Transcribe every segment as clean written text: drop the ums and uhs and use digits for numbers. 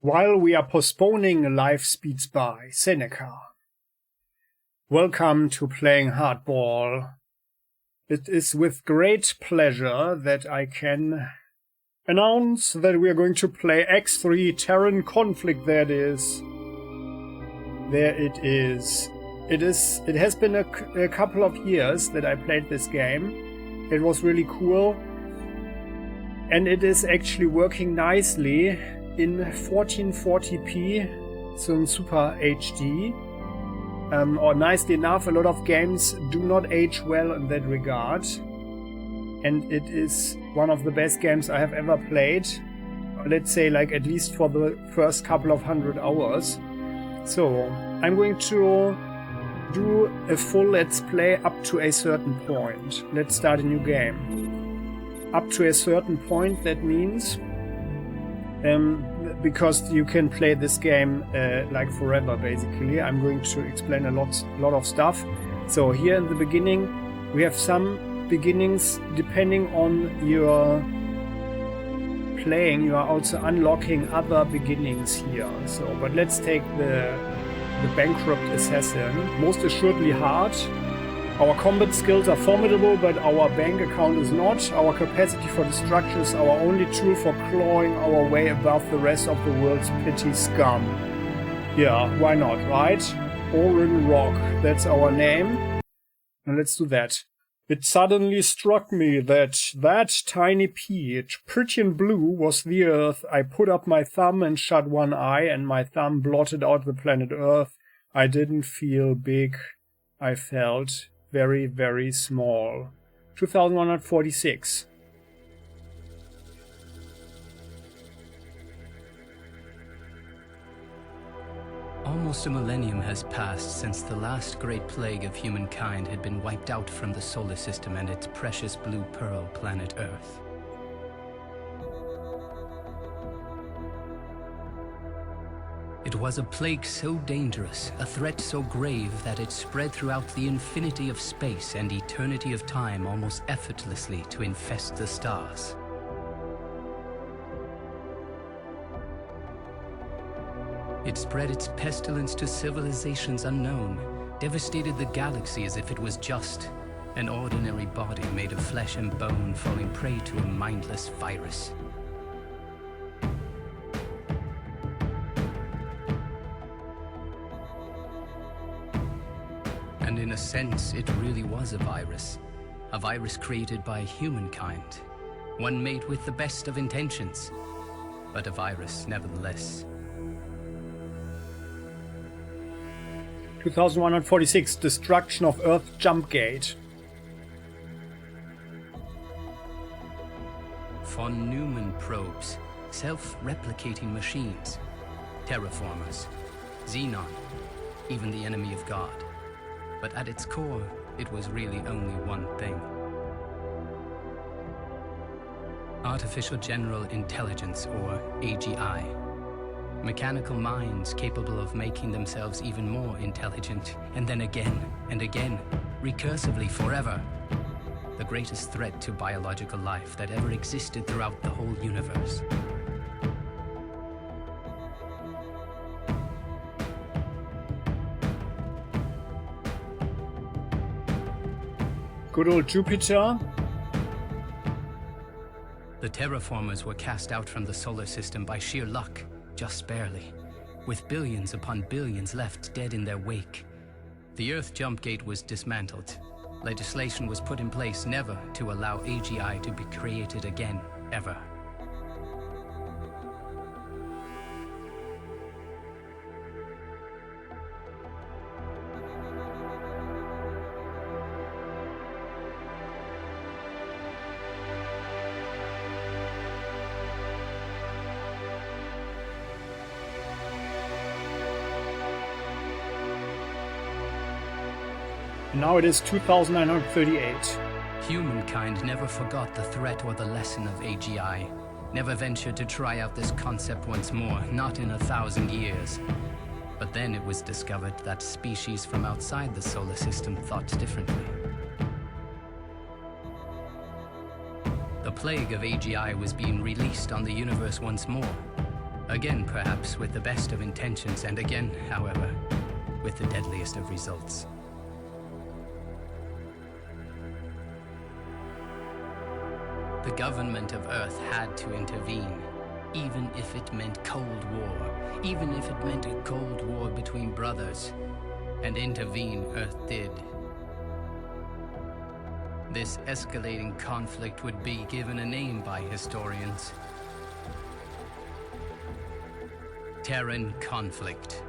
While we are postponing life speeds by Seneca. Welcome to Playing Hardball. It is with great pleasure that I can announce that we are going to play X3 Terran Conflict. There it is. It has been a couple of years that I played this game. It was really cool. And it is actually working nicely in 1440p, so in Super HD. Or nicely enough, a lot of games do not age well in that regard. And it is one of the best games I have ever played. Let's say, like, at least for the first couple of 100 hours. So, I'm going to do a full Let's Play up to a certain point. Let's start a new game. Up to a certain point, that means... because you can play this game like forever, basically. I'm going to explain a lot of stuff. So here in the beginning, we have some beginnings depending on your playing. You are also unlocking other beginnings here. So, but let's take the Bankrupt assassin. Most assuredly hard. Our combat skills are formidable, but our bank account is not. Our capacity for destruction is our only tool for clawing our way above the rest of the world's petty scum. Yeah, why not, right? Orin Rock, that's our name. And let's do that. It suddenly struck me that tiny peach, pretty and blue, was the Earth. I put up my thumb and shut one eye, and my thumb blotted out the planet Earth. I didn't feel big. I felt... very, very small. 2146. Almost a millennium has passed since the last great plague of humankind had been wiped out from the solar system and its precious blue pearl planet Earth. It was a plague so dangerous, a threat so grave, that it spread throughout the infinity of space and eternity of time almost effortlessly to infest the stars. It spread its pestilence to civilizations unknown, devastated the galaxy as if it was just an ordinary body made of flesh and bone falling prey to a mindless virus. And in a sense, it really was a virus created by humankind, one made with the best of intentions, but a virus nevertheless. 2146, Destruction of Earth Jumpgate. Von Neumann probes, self-replicating machines, terraformers, xenon, even the enemy of God. But at its core, it was really only one thing. Artificial General Intelligence, or AGI. Mechanical minds capable of making themselves even more intelligent, and then again and again, recursively forever. The greatest threat to biological life that ever existed throughout the whole universe. Good old Jupiter. The terraformers were cast out from the solar system by sheer luck, just barely, with billions upon billions left dead in their wake. The Earth Jumpgate was dismantled. Legislation was put in place never to allow AGI to be created again, ever. Now it is 2938. Humankind never forgot the threat or the lesson of AGI. Never ventured to try out this concept once more, not in 1,000 years. But then it was discovered that species from outside the solar system thought differently. The plague of AGI was being released on the universe once more. Again, perhaps with the best of intentions, and again, however, with the deadliest of results. The government of Earth had to intervene, even if it meant Cold War, even if it meant a Cold War between brothers. And intervene Earth did. This escalating conflict would be given a name by historians. Terran Conflict.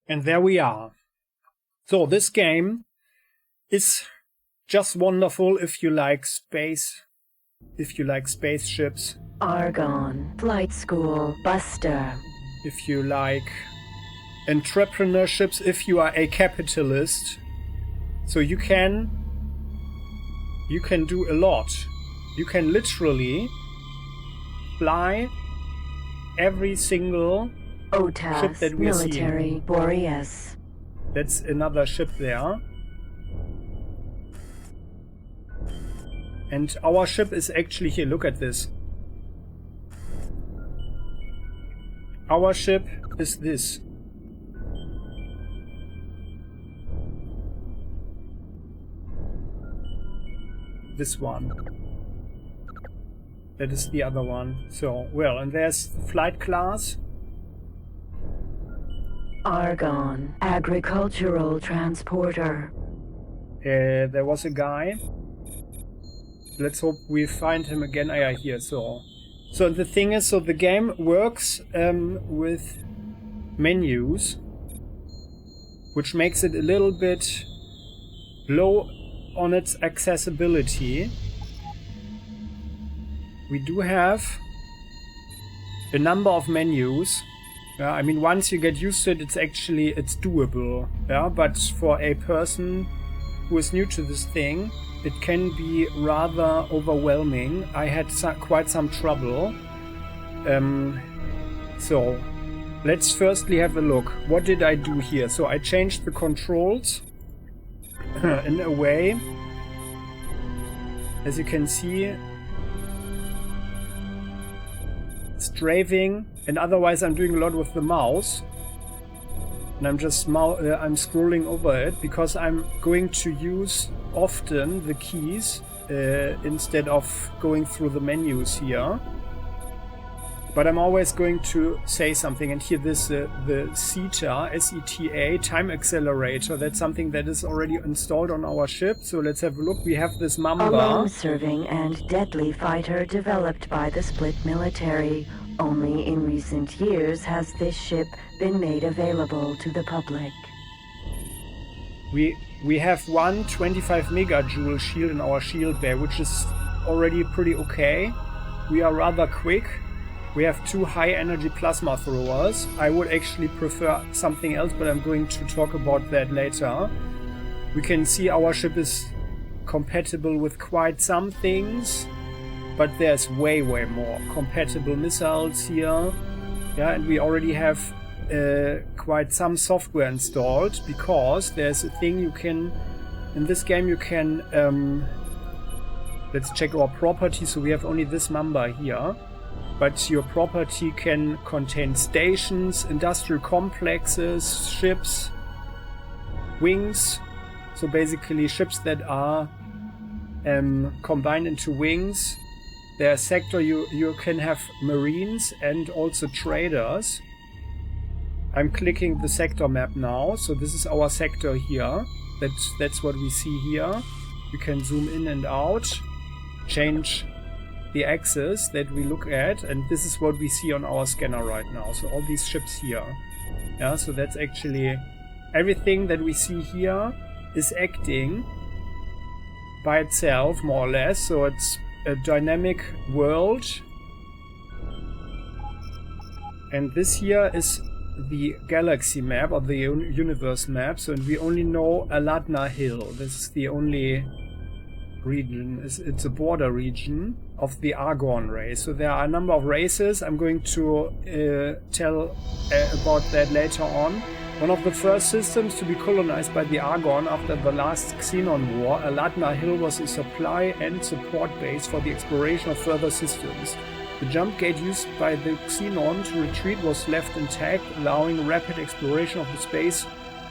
And there we are. So this game is just wonderful if you like space, if you like spaceships. Argon, Flight School, Buster. If you like entrepreneurships, if you are a capitalist. So you can do a lot. You can literally fly every single OTAS, ship that we're military, seeing. Boreas. That's another ship there. And our ship is actually here. Look at this. Our ship is this. This one. That is the other one. So, well, and there's flight class. Argon, agricultural transporter. There was a guy. Let's hope we find him again. Ah, yeah, here. So the thing is, so the game works with menus, which makes it a little bit low on its accessibility. We do have a number of menus. Yeah, I mean, once you get used to it, it's doable. Yeah, but for a person who is new to this thing, it can be rather overwhelming. I had quite some trouble. So let's firstly have a look. What did I do here? So I changed the controls in a way. As you can see, strafing, and otherwise I'm doing a lot with the mouse. And I'm just I'm scrolling over it because I'm going to use often the keys instead of going through the menus here. But I'm always going to say something, and here this the SETA, S-E-T-A, time accelerator. That's something that is already installed on our ship. So let's have a look. We have this Mamba. A long-serving and deadly fighter developed by the split military. Only in recent years has this ship been made available to the public. We have one 25 megajoule shield in our shield bay, which is already pretty okay. We are rather quick. We have 2 high energy plasma throwers. I would actually prefer something else, but I'm going to talk about that later. We can see our ship is compatible with quite some things, but there's way more compatible missiles here. Yeah, and we already have quite some software installed, because there's a thing you can, in this game you can, let's check our property. So we have only this Mamba here, but your property can contain stations, industrial complexes, ships, wings. So basically ships that are combined into wings. There's sector, you can have marines and also traders. I'm clicking the sector map now. So this is our sector here. That's what we see here. You can zoom in and out, change the axis that we look at, and this is what we see on our scanner right now. So all these ships here. Yeah, so that's actually everything that we see here is acting by itself, more or less. So it's a dynamic world. And this here is the galaxy map or the universe map. So we only know Aladna Hill. This is the only region. It's a border region of the Argon race. So there are a number of races. I'm going to tell about that later on. One of the first systems to be colonized by the Argon after the last Xenon War, Aladna Hill was a supply and support base for the exploration of further systems. The jump gate used by the Xenon to retreat was left intact, allowing rapid exploration of the space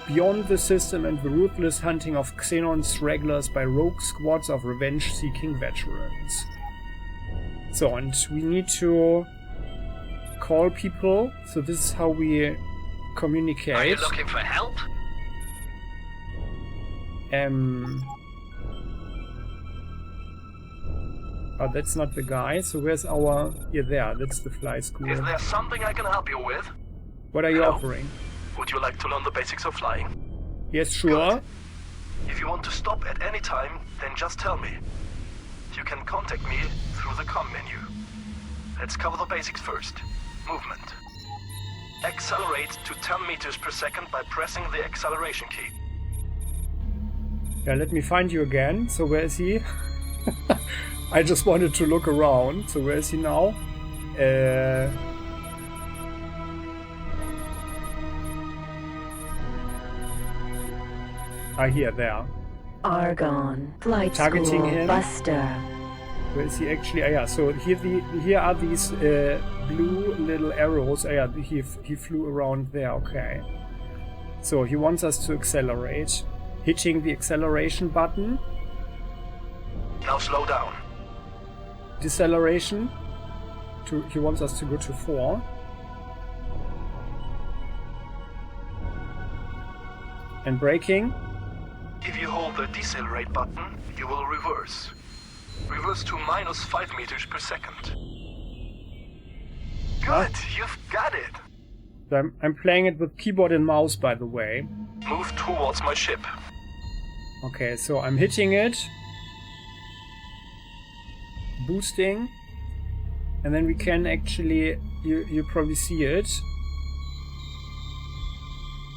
beyond the system and the ruthless hunting of Xenon's regulars by rogue squads of revenge-seeking veterans. So, and we need to call people, so this is how we communicate. Are you looking for help? Oh, that's not the guy. So where's our... Yeah, there. That's the fly school. Is there something I can help you with? What are you offering? Would you like to learn the basics of flying? Yes, sure. Good. If you want to stop at any time, then just tell me. You can contact me through the comm menu. Let's cover the basics first. Movement. Accelerate to 10 meters per second by pressing the acceleration key. Yeah, let me find you again. So where is he? I just wanted to look around. So where is he now? Here, there. Argon, flight Targeting school, him. Buster. Where is he actually? Yeah, so here are these blue little arrows. Yeah, he flew around there, okay. So he wants us to accelerate. Hitting the acceleration button. Now slow down. Deceleration. He wants us to go to 4. And braking. If you hold the decelerate button, you will reverse. Reverse to -5 meters per second. Good, you've got it. I'm playing it with keyboard and mouse, by the way. Move towards my ship. Okay, so I'm hitting it. Boosting. And then we can actually, you probably see it.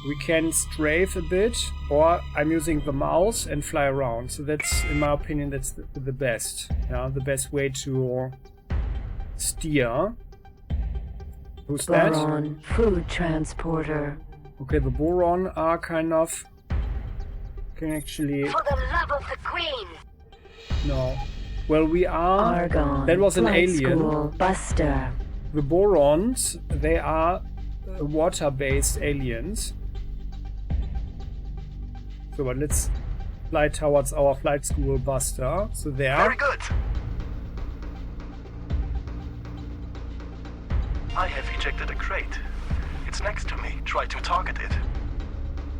We can strafe a bit, or I'm using the mouse and fly around. So that's, in my opinion, that's the best. Yeah, the best way to steer. Who's that? Boron, food transporter. Okay, the Boron are kind of... Can actually... For the love of the Queen! No. Well, we are... Argon, That was an flight alien. school, Buster. The Borons, they are water-based aliens. So, but let's fly towards our flight school Buster. So there. Very good. I have ejected a crate. It's next to me. Try to target it.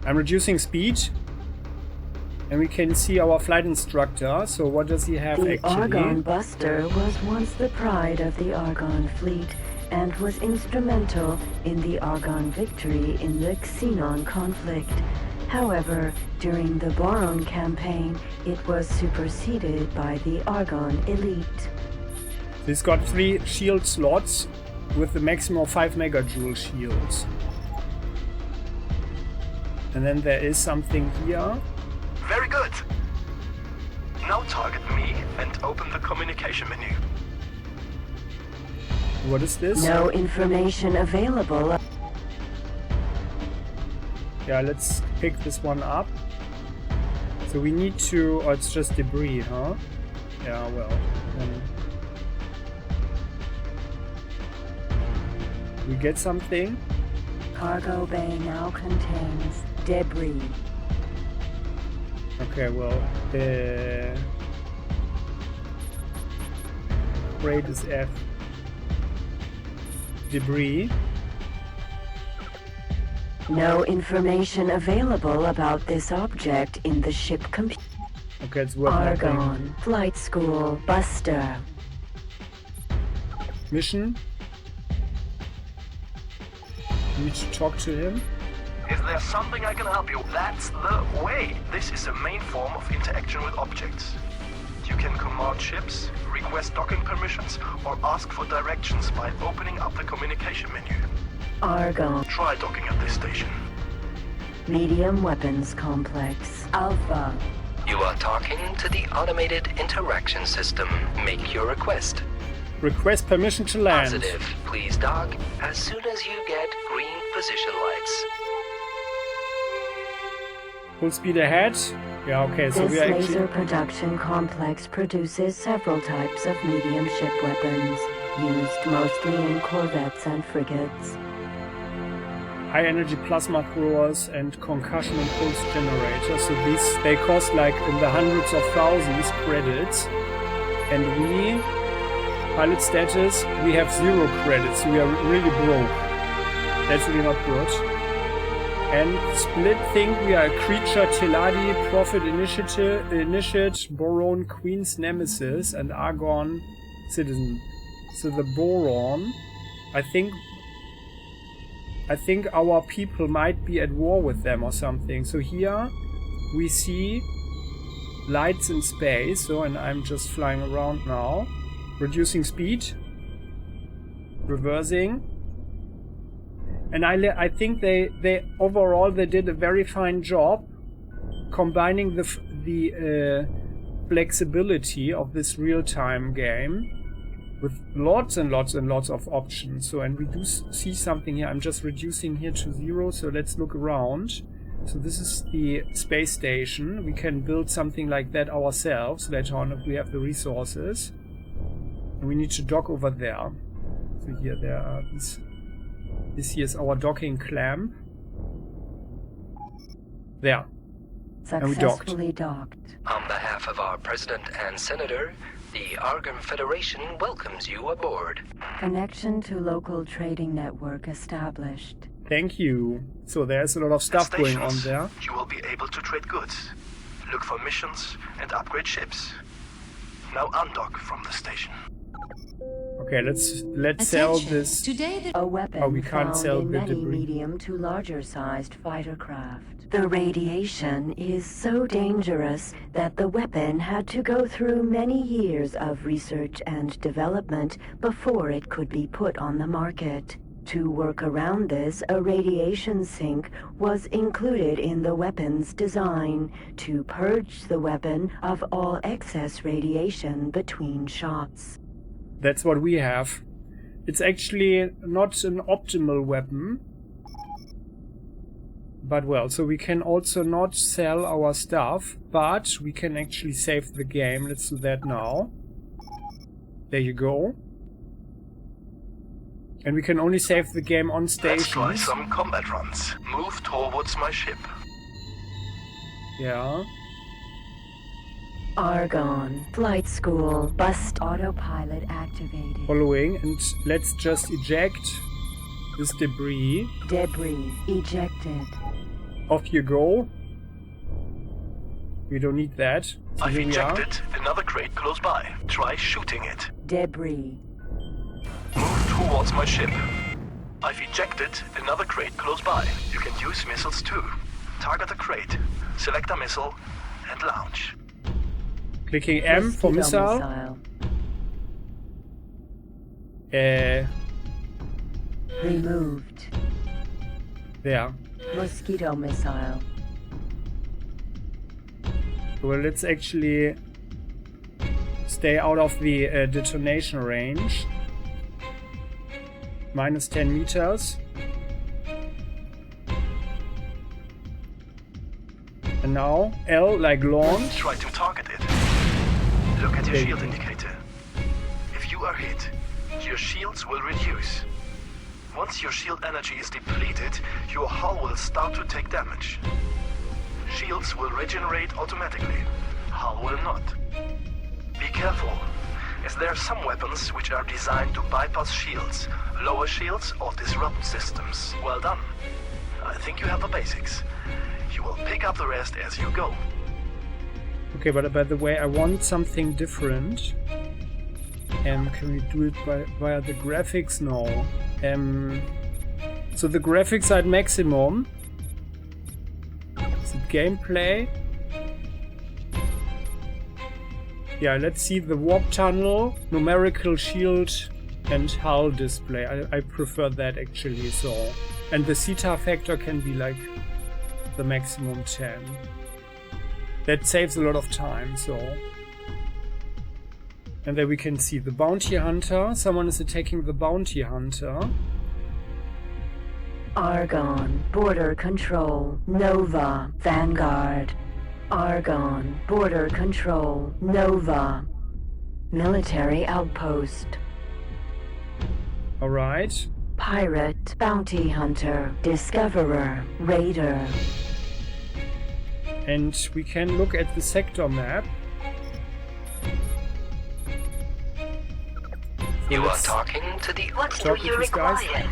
I'm reducing speed. And we can see our flight instructor. So what does he have The actually? Argon Buster was once the pride of the Argon fleet and was instrumental in the Argon victory in the Xenon Conflict. However, during the Boron campaign, it was superseded by the Argon elite. He's got 3 shield slots with the maximum of 5 megajoule shields. And then there is something here. Very good. Now target me and open the communication menu. What is this? No information available. Yeah, let's pick this one up. So we need to... Oh, it's just debris, huh? Yeah, well... Then we get something. Cargo bay now contains debris. Okay, well... Crate is F. Debris. No information available about this object in the ship computer. Okay, it's worth nothing. Argon, flight school, Buster. Mission. We need to talk to him. Is there something I can help you? That's the way. This is a main form of interaction with objects. You can command ships, request docking permissions, or ask for directions by opening up the communication menu. Argon. Try docking at this station. Medium weapons complex. Alpha. You are talking to the automated interaction system. Make your request. Request permission to land. Positive. Please dock as soon as you get green position lights. Full speed ahead. Yeah, okay, so This we are laser actually... production complex produces several types of medium ship weapons, used mostly in corvettes and frigates. High energy plasma throwers and concussion and pulse generators. So these, they cost like in the hundreds of thousands credits. And we, pilot status, we have 0 credits. So we are really broke. That's really not good. And Split think we are a creature, Teladi, Prophet Initiate, Boron, Queen's Nemesis, and Argon Citizen. So the Boron, I think our people might be at war with them or something. So here we see lights in space. So, and I'm just flying around now. Reducing speed. Reversing. And I think they overall they did a very fine job combining the flexibility of this real-time game with lots and lots and lots of options. So, and we do see something here. I'm just reducing here to 0. So let's look around. So this is the space station. We can build something like that ourselves later on if we have the resources. And we need to dock over there. So here there are these. This here is our docking clamp. There. And we docked. Successfully docked. On behalf of our President and Senator, the Argon Federation welcomes you aboard. Connection to local trading network established. Thank you. So there's a lot of stuff going on there. You will be able to trade goods, look for missions, and upgrade ships. Now undock from the station. Okay, let's sell this. Today A weapon Oh, we can't found sell in the many debris. medium to larger sized fighter craft. The radiation is so dangerous that the weapon had to go through many years of research and development before it could be put on the market. To work around this, a radiation sink was included in the weapon's design to purge the weapon of all excess radiation between shots. That's what we have. It's actually not an optimal weapon. But well, so we can also not sell our stuff, but we can actually save the game. Let's do that now. There you go. And we can only save the game on stations. Let's try some combat runs. Move towards my ship. Yeah. Argon. Flight school. Bust autopilot activated. Following, and let's just eject this debris. Debris ejected. Off you go. We don't need that. So I've here we are. ejected another crate close by. Try shooting it. Debris. Move towards my ship. I've ejected another crate close by. You can use missiles too. Target a crate, select a missile, and launch. Clicking M for Mosquito missile. Removed. There. Mosquito missile. Well, let's actually stay out of the detonation range. Minus 10 meters. And now L like launch. Try to target it. Look at your Okay. shield indicator. If you are hit, your shields will reduce. Once your shield energy is depleted, your hull will start to take damage. Shields will regenerate automatically. Hull will not. Be careful, as there are some weapons which are designed to bypass shields, lower shields, or disrupt systems. Well done. I think you have the basics. You will pick up the rest as you go. Okay, but by the way, I want something different. Can we do it via the graphics? No. So the graphics are at maximum. Is it gameplay? Yeah, let's see the warp tunnel, numerical shield and hull display. I prefer that actually. So, and the CETA factor can be like the maximum 10. That saves a lot of time. So, and then we can see the bounty hunter. Someone is attacking the bounty hunter. Argon, border control, Nova, Vanguard. Argon, border control, Nova. Military outpost. Alright. Pirate, bounty hunter, discoverer, raider. And we can look at the sector map. You are talking to the... What do you require?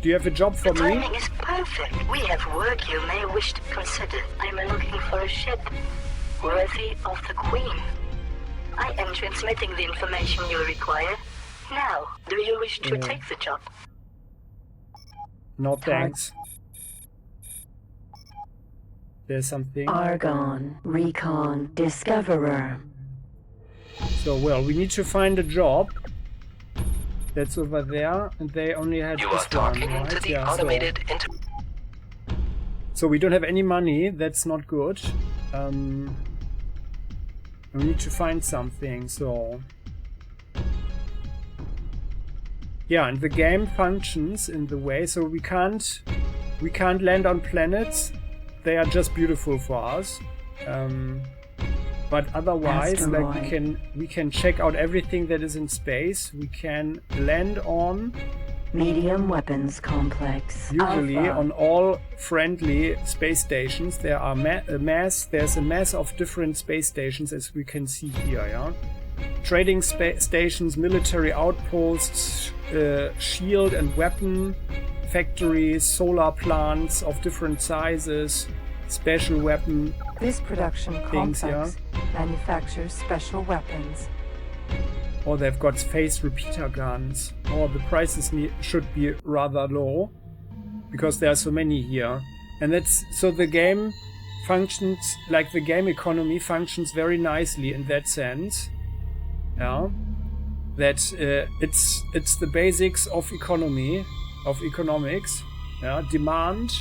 Do you have a job for the me? timing is perfect. We have work you may wish to consider. I'm looking for a ship worthy of the Queen. I am transmitting the information you require. Now, do you wish to take the job? No thanks. There's something. Argon, recon, discoverer. So, well, we need to find a job. That's over there, and they only had You this are talking one, right? to the Yeah, automated so we don't have any money. That's not good. We need to find something. So yeah, and the game functions in the way so we can't land on planets. They are just beautiful for us. But otherwise, like we can check out everything that is in space. We can land on medium weapons complex. Usually Alpha. On all friendly space stations. There are there's a mass of different space stations, as we can see here. Yeah, trading stations, military outposts, shield and weapon factories, solar plants of different sizes. Special weapon. This production things, complex manufactures special weapons. Or they've got phased repeater guns. Or the prices should be rather low because there are so many here. And that's so the game functions like the game economy functions very nicely in that sense. Yeah, that it's the basics of economics. Yeah, demand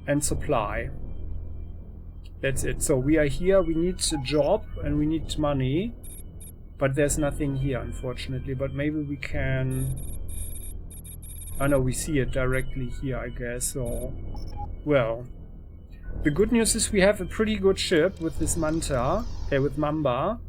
and supply. That's it. So we are here, we need a job and we need money, but there's nothing here unfortunately. But maybe we can... Oh no, we see it directly here, I guess. So, well, the good news is we have a pretty good ship with this with Mamba.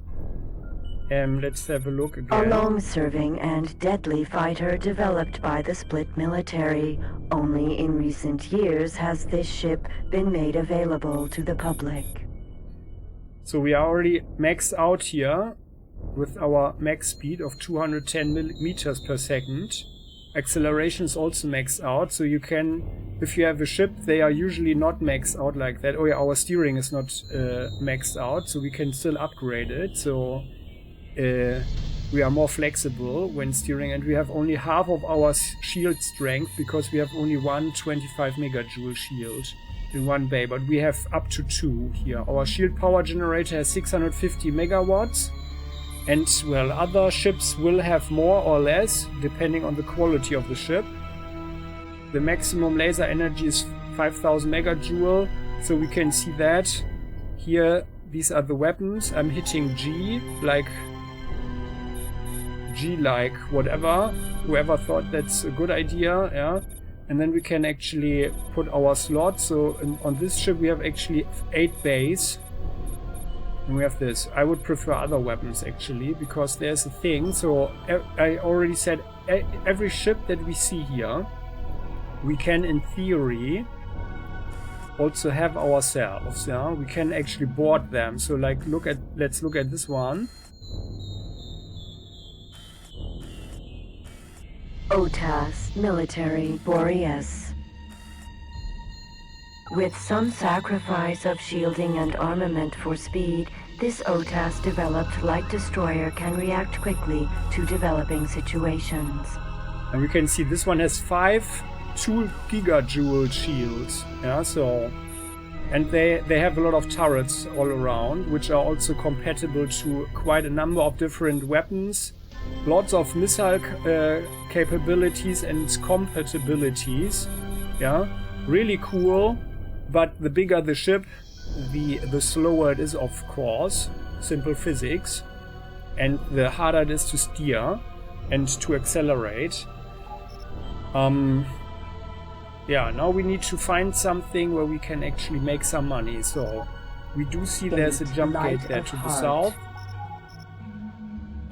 Let's have a look again. A long-serving and deadly fighter developed by the split military. Only in recent years has this ship been made available to the public. So we are already maxed out here with our max speed of 210 meters per second. Acceleration is also maxed out, so you can, if you have a ship, they are usually not maxed out like that. Oh yeah, our steering is not maxed out, so we can still upgrade it. So we are more flexible when steering, and we have only half of our shield strength because we have only one 25 megajoule shield in one bay, but we have up to 2 here. Our shield power generator has 650 megawatts, and well, other ships will have more or less depending on the quality of the ship. The maximum laser energy is 5000 megajoule, so we can see that here. These are the weapons. I'm hitting G like whatever, whoever thought that's a good idea. Yeah, and then we can actually put our slots. So on this ship we have actually 8 bays, and we have this. I would prefer other weapons actually, because there's a thing. So I already said every ship that we see here we can in theory also have ourselves. Yeah, we can actually board them. So like let's look at this one. OTAS Military Boreas. With some sacrifice of shielding and armament for speed, this OTAS developed light destroyer can react quickly to developing situations. And we can see this one has 5 2 gigajoule shields. Yeah, so And they have a lot of turrets all around, which are also compatible to quite a number of different weapons. Lots of missile capabilities and compatibilities. Yeah, really cool. But the bigger the ship, the slower it is, of course. Simple physics. And the harder it is to steer and to accelerate. Yeah, now we need to find something where we can actually make some money. So we do see there's a jump gate there to the south.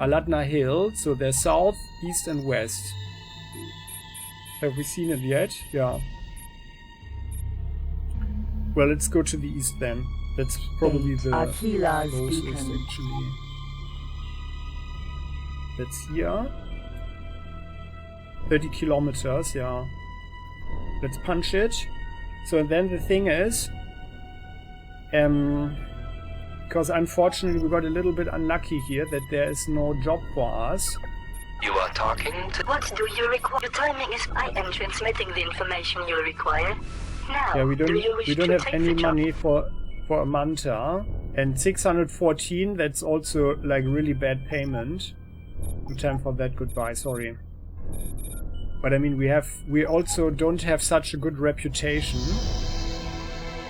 Aladna Hill, so there's south, east and west. Have we seen it yet? Yeah. Well, let's go to the east then. That's probably the closest actually. That's here. 30 kilometers, yeah. Let's punch it. So then the thing is, because unfortunately we got a little bit unlucky here that there is no job for us. You are talking to... What do you require? Your timing is... I am transmitting the information you require. Now, Yeah, we don't have take any the job? money for a manta. And 614, that's also like really bad payment. No time for that, goodbye, sorry. But I mean, we also don't have such a good reputation.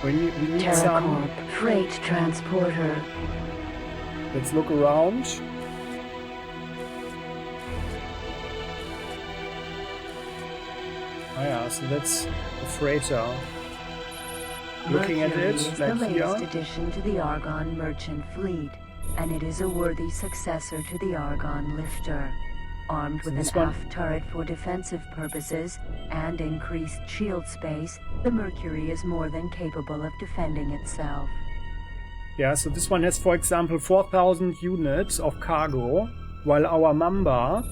We need Terran some... freight transporter. Let's look around. Ah yeah, so that's the freighter. Looking at Mercury it, is like the latest here. addition to the Argon merchant fleet, and it is a worthy successor to the Argon lifter. Armed with this an one- aft turret for defensive purposes and increased shield space, the Mercury is more than capable of defending itself. Yeah, so this one has, for example, 4,000 units of cargo, while our Mamba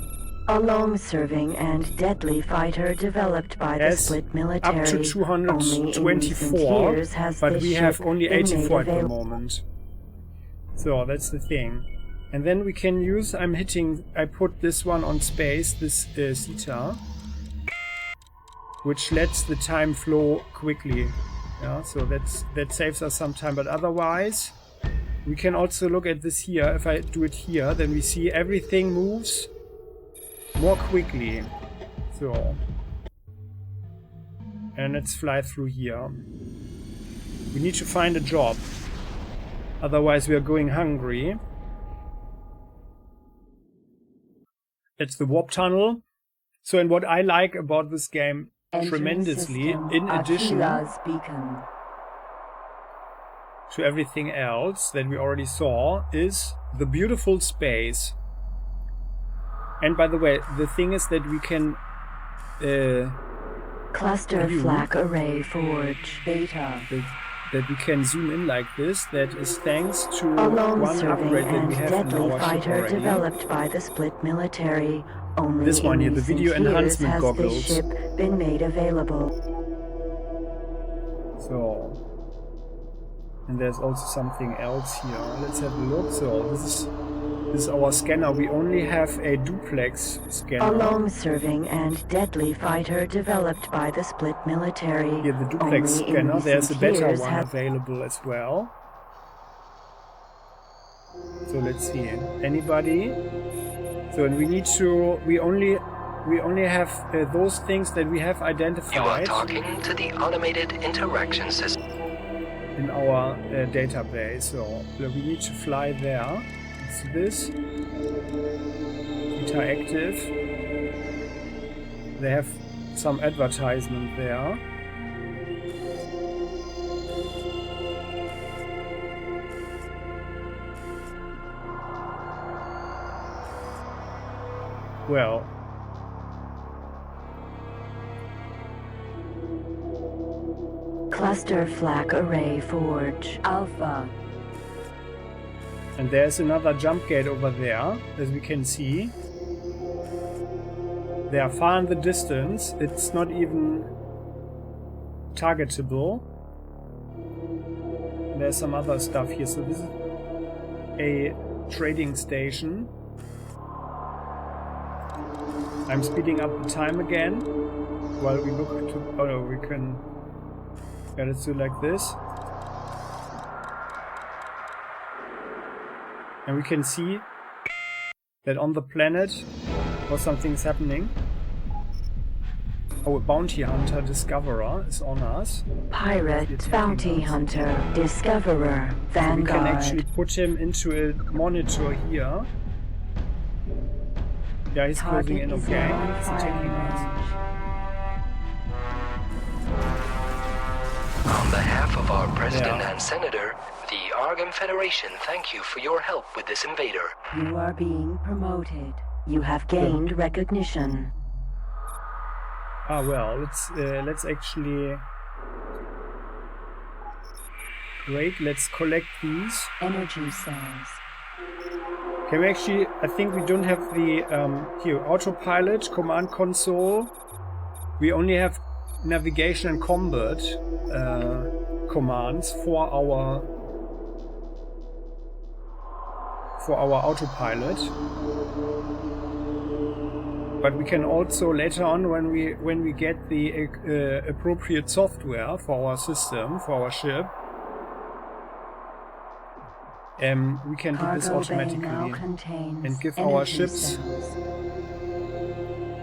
A long-serving and deadly fighter developed by the has split military. up to Only in recent 224, years has but this we have ship only been made 84 at the available. moment. So that's the thing. And then we can use, I put this one on space, this Zeta, which lets the time flow quickly. Yeah, so that saves us some time, but otherwise we can also look at this here. If I do it here, then we see everything moves more quickly. So, and let's fly through here. We need to find a job, otherwise we are going hungry. It's the warp tunnel. So, and what I like about this game tremendously, in addition Beacon. to everything else that we already saw, is the beautiful space. And by the way, the thing is that we can Cluster view flak array forge. Beta. that we can zoom in like this. That is thanks to A one long-serving upgrade that and we have in deadly our ship fighter already. developed by the split military. Only This one in here, the recent video years enhancement has goggles. this ship been made available. So, and there's also something else here. Let's have a look. So this is our scanner. We only have a duplex A scanner. long-serving and deadly fighter developed by the split military. Here, the duplex Only in scanner. There's a recent better years one has available as well. So let's see. Anybody? So, and we need to. We only have those things that we have You are identified talking to the automated interaction system. in our database. So we need to fly there. It's this. Interactive. They have some advertisement there. Well, cluster flak array forge. Alpha. and there's another jump gate over there, as we can see. They are far in the distance. It's not even targetable. There's some other stuff here. So this is a trading station. I'm speeding up the time again while we look to... Oh no, we can... Yeah, let's do it like this. And we can see that on the planet something's happening. Oh, a bounty hunter discoverer is on us. Pirate, bounty hunter, discoverer, So we can vanguard. actually put him into a monitor here. Yeah, he's closing in, Target is okay. on He's firing attacking us. range. On behalf of our President Yeah. and Senator, the Argon Federation thank you for your help with this invader. You are being promoted. You have gained recognition. Ah, well, let's actually... Great, let's collect these. Energy cells. Can we actually... I think we don't have the... here, autopilot, command console. We only have navigation and combat commands for our autopilot. But we can also later on, when we get the appropriate software for our system, for our ship, we can do this Cargo bay now automatically contains and give energy our ships cells.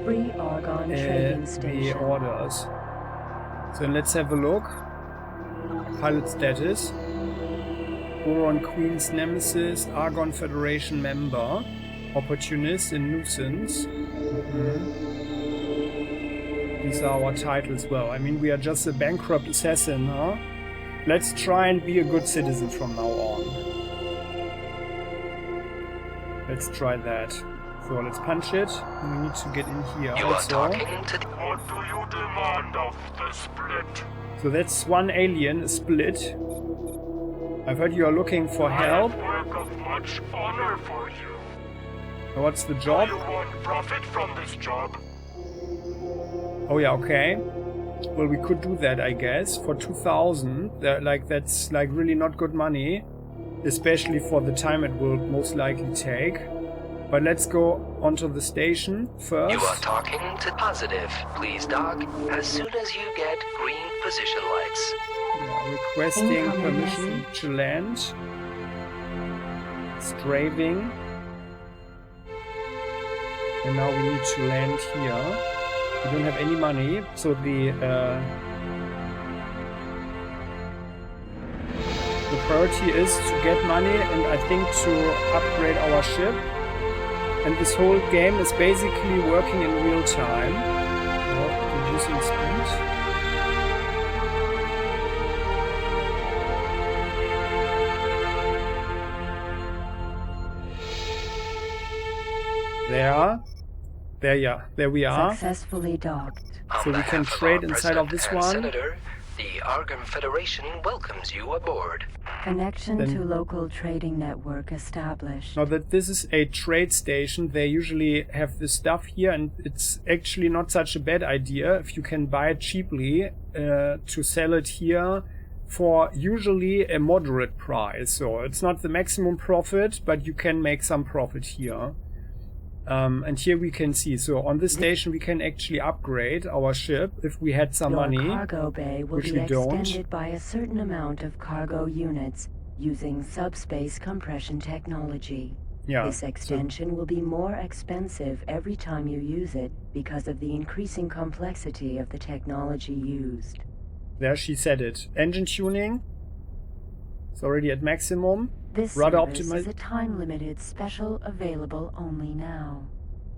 Free Argon trading the station. orders. So let's have a look. Pilot status. Boron Queen's Nemesis, Argon Federation member, Opportunist and Nuisance. These are our titles. Well, I mean, we are just a bankrupt assassin, huh? Let's try and be a good citizen from now on. Let's try that. So let's punch it. We need to get in here You are also. talking to the... What do you demand of the split? So that's one alien, a split. I've heard you are looking for help. Work of much honor for you. What's the Do job? you want profit from this job? Oh yeah, okay. Well, we could do that, I guess, for 2,000. That's like really not good money, especially for the time it will most likely take. But let's go onto the station first. You are talking to positive. Please dock as soon as you get green position lights. Yeah, requesting Incoming permission message. to land. Strafing. And now we need to land here. We don't have any money, so the priority is to get money and I think to upgrade our ship. And this whole game is basically working in real time. Reducing speed. There we are. Successfully docked. On So we can behalf of trade our inside of President this and one. Senator, the Argon Federation welcomes you aboard. Connection Then- to local trading network established. Now that this is a trade station, they usually have this stuff here, and it's actually not such a bad idea if you can buy it cheaply to sell it here for usually a moderate price. So it's not the maximum profit, but you can make some profit here. And here we can see, so on this station we can actually upgrade our ship if we had some Your money. cargo bay will which be we don't. extended by a certain amount of cargo units using subspace compression technology. Yeah, This so extension will be more expensive every time you use it because of the increasing complexity of the technology used. there she said it. Engine tuning. It's already at maximum. This Rudder service is a time-limited special available only now.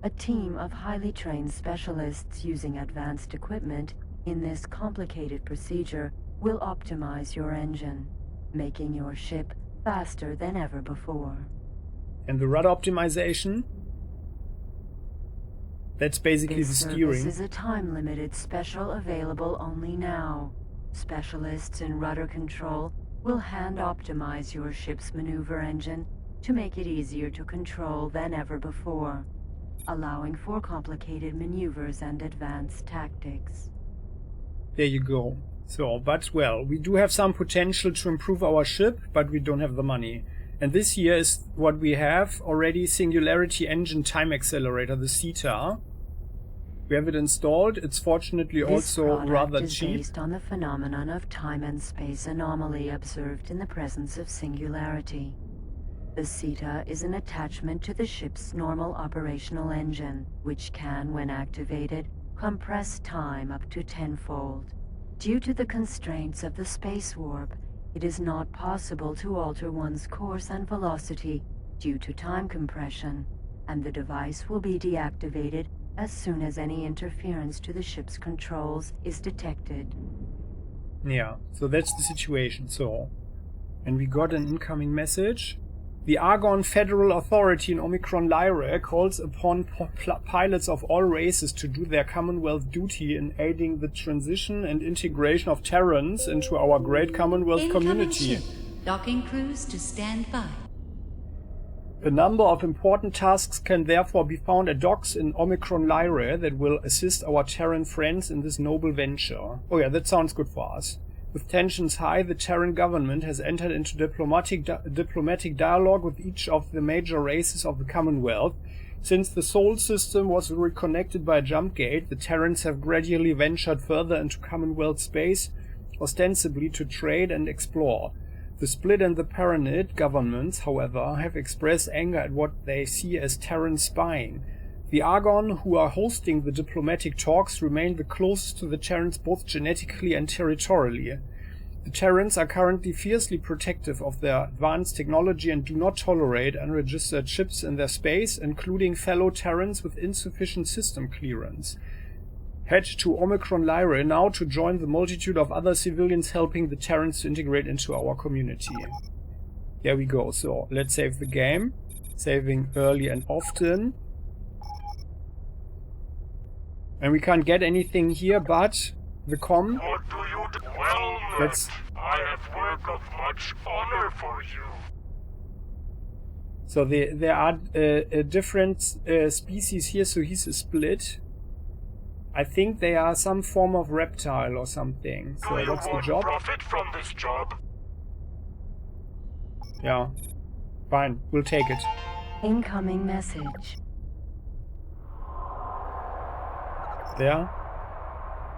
A team of highly trained specialists using advanced equipment in this complicated procedure will optimize your engine, making your ship faster than ever before. And the rudder optimization. That's basically This the service steering. is a time-limited special available only now. Specialists in rudder control will hand-optimize your ship's maneuver engine to make it easier to control than ever before, allowing for complicated maneuvers and advanced tactics. There you go. So, but well, we do have some potential to improve our ship, but we don't have the money. And this here is what we have already: Singularity Engine Time Accelerator, the CETA. We have it installed. It's fortunately This also product rather is cheap. based on the phenomenon of time and space anomaly observed in the presence of singularity. The CETA is an attachment to the ship's normal operational engine, which can, when activated, compress time up to tenfold. Due to the constraints of the space warp, it is not possible to alter one's course and velocity due to time compression, and the device will be deactivated as soon as any interference to the ship's controls is detected. Yeah, so that's the situation. So, and we got an incoming message. The Argon Federal Authority in Omicron Lyra calls upon pilots of all races to do their Commonwealth duty in aiding the transition and integration of Terrans into our great Commonwealth community. Ship. Docking crews to stand by. A number of important tasks can therefore be found at docks in Omicron Lyra that will assist our Terran friends in this noble venture. Oh yeah, that sounds good for us. With tensions high, the Terran government has entered into diplomatic dialogue with each of the major races of the Commonwealth. Since the Sol system was reconnected by a jumpgate, the Terrans have gradually ventured further into Commonwealth space, ostensibly to trade and explore. The Split and the Paranid governments, however, have expressed anger at what they see as Terran spying. The Argon, who are hosting the diplomatic talks, remain the closest to the Terrans both genetically and territorially. The Terrans are currently fiercely protective of their advanced technology and do not tolerate unregistered ships in their space, including fellow Terrans with insufficient system clearance. Head to Omicron Lyra now to join the multitude of other civilians helping the Terrans to integrate into our community. There we go. So let's save the game. Saving early and often. And we can't get anything here but the com. What do you do? Well met. I have work of much honor for you. So there are different species here, so he's a split. I think they are some form of reptile or something. So do you what's the want job? Profit from this job? Yeah. Fine, we'll take it. Incoming message. There.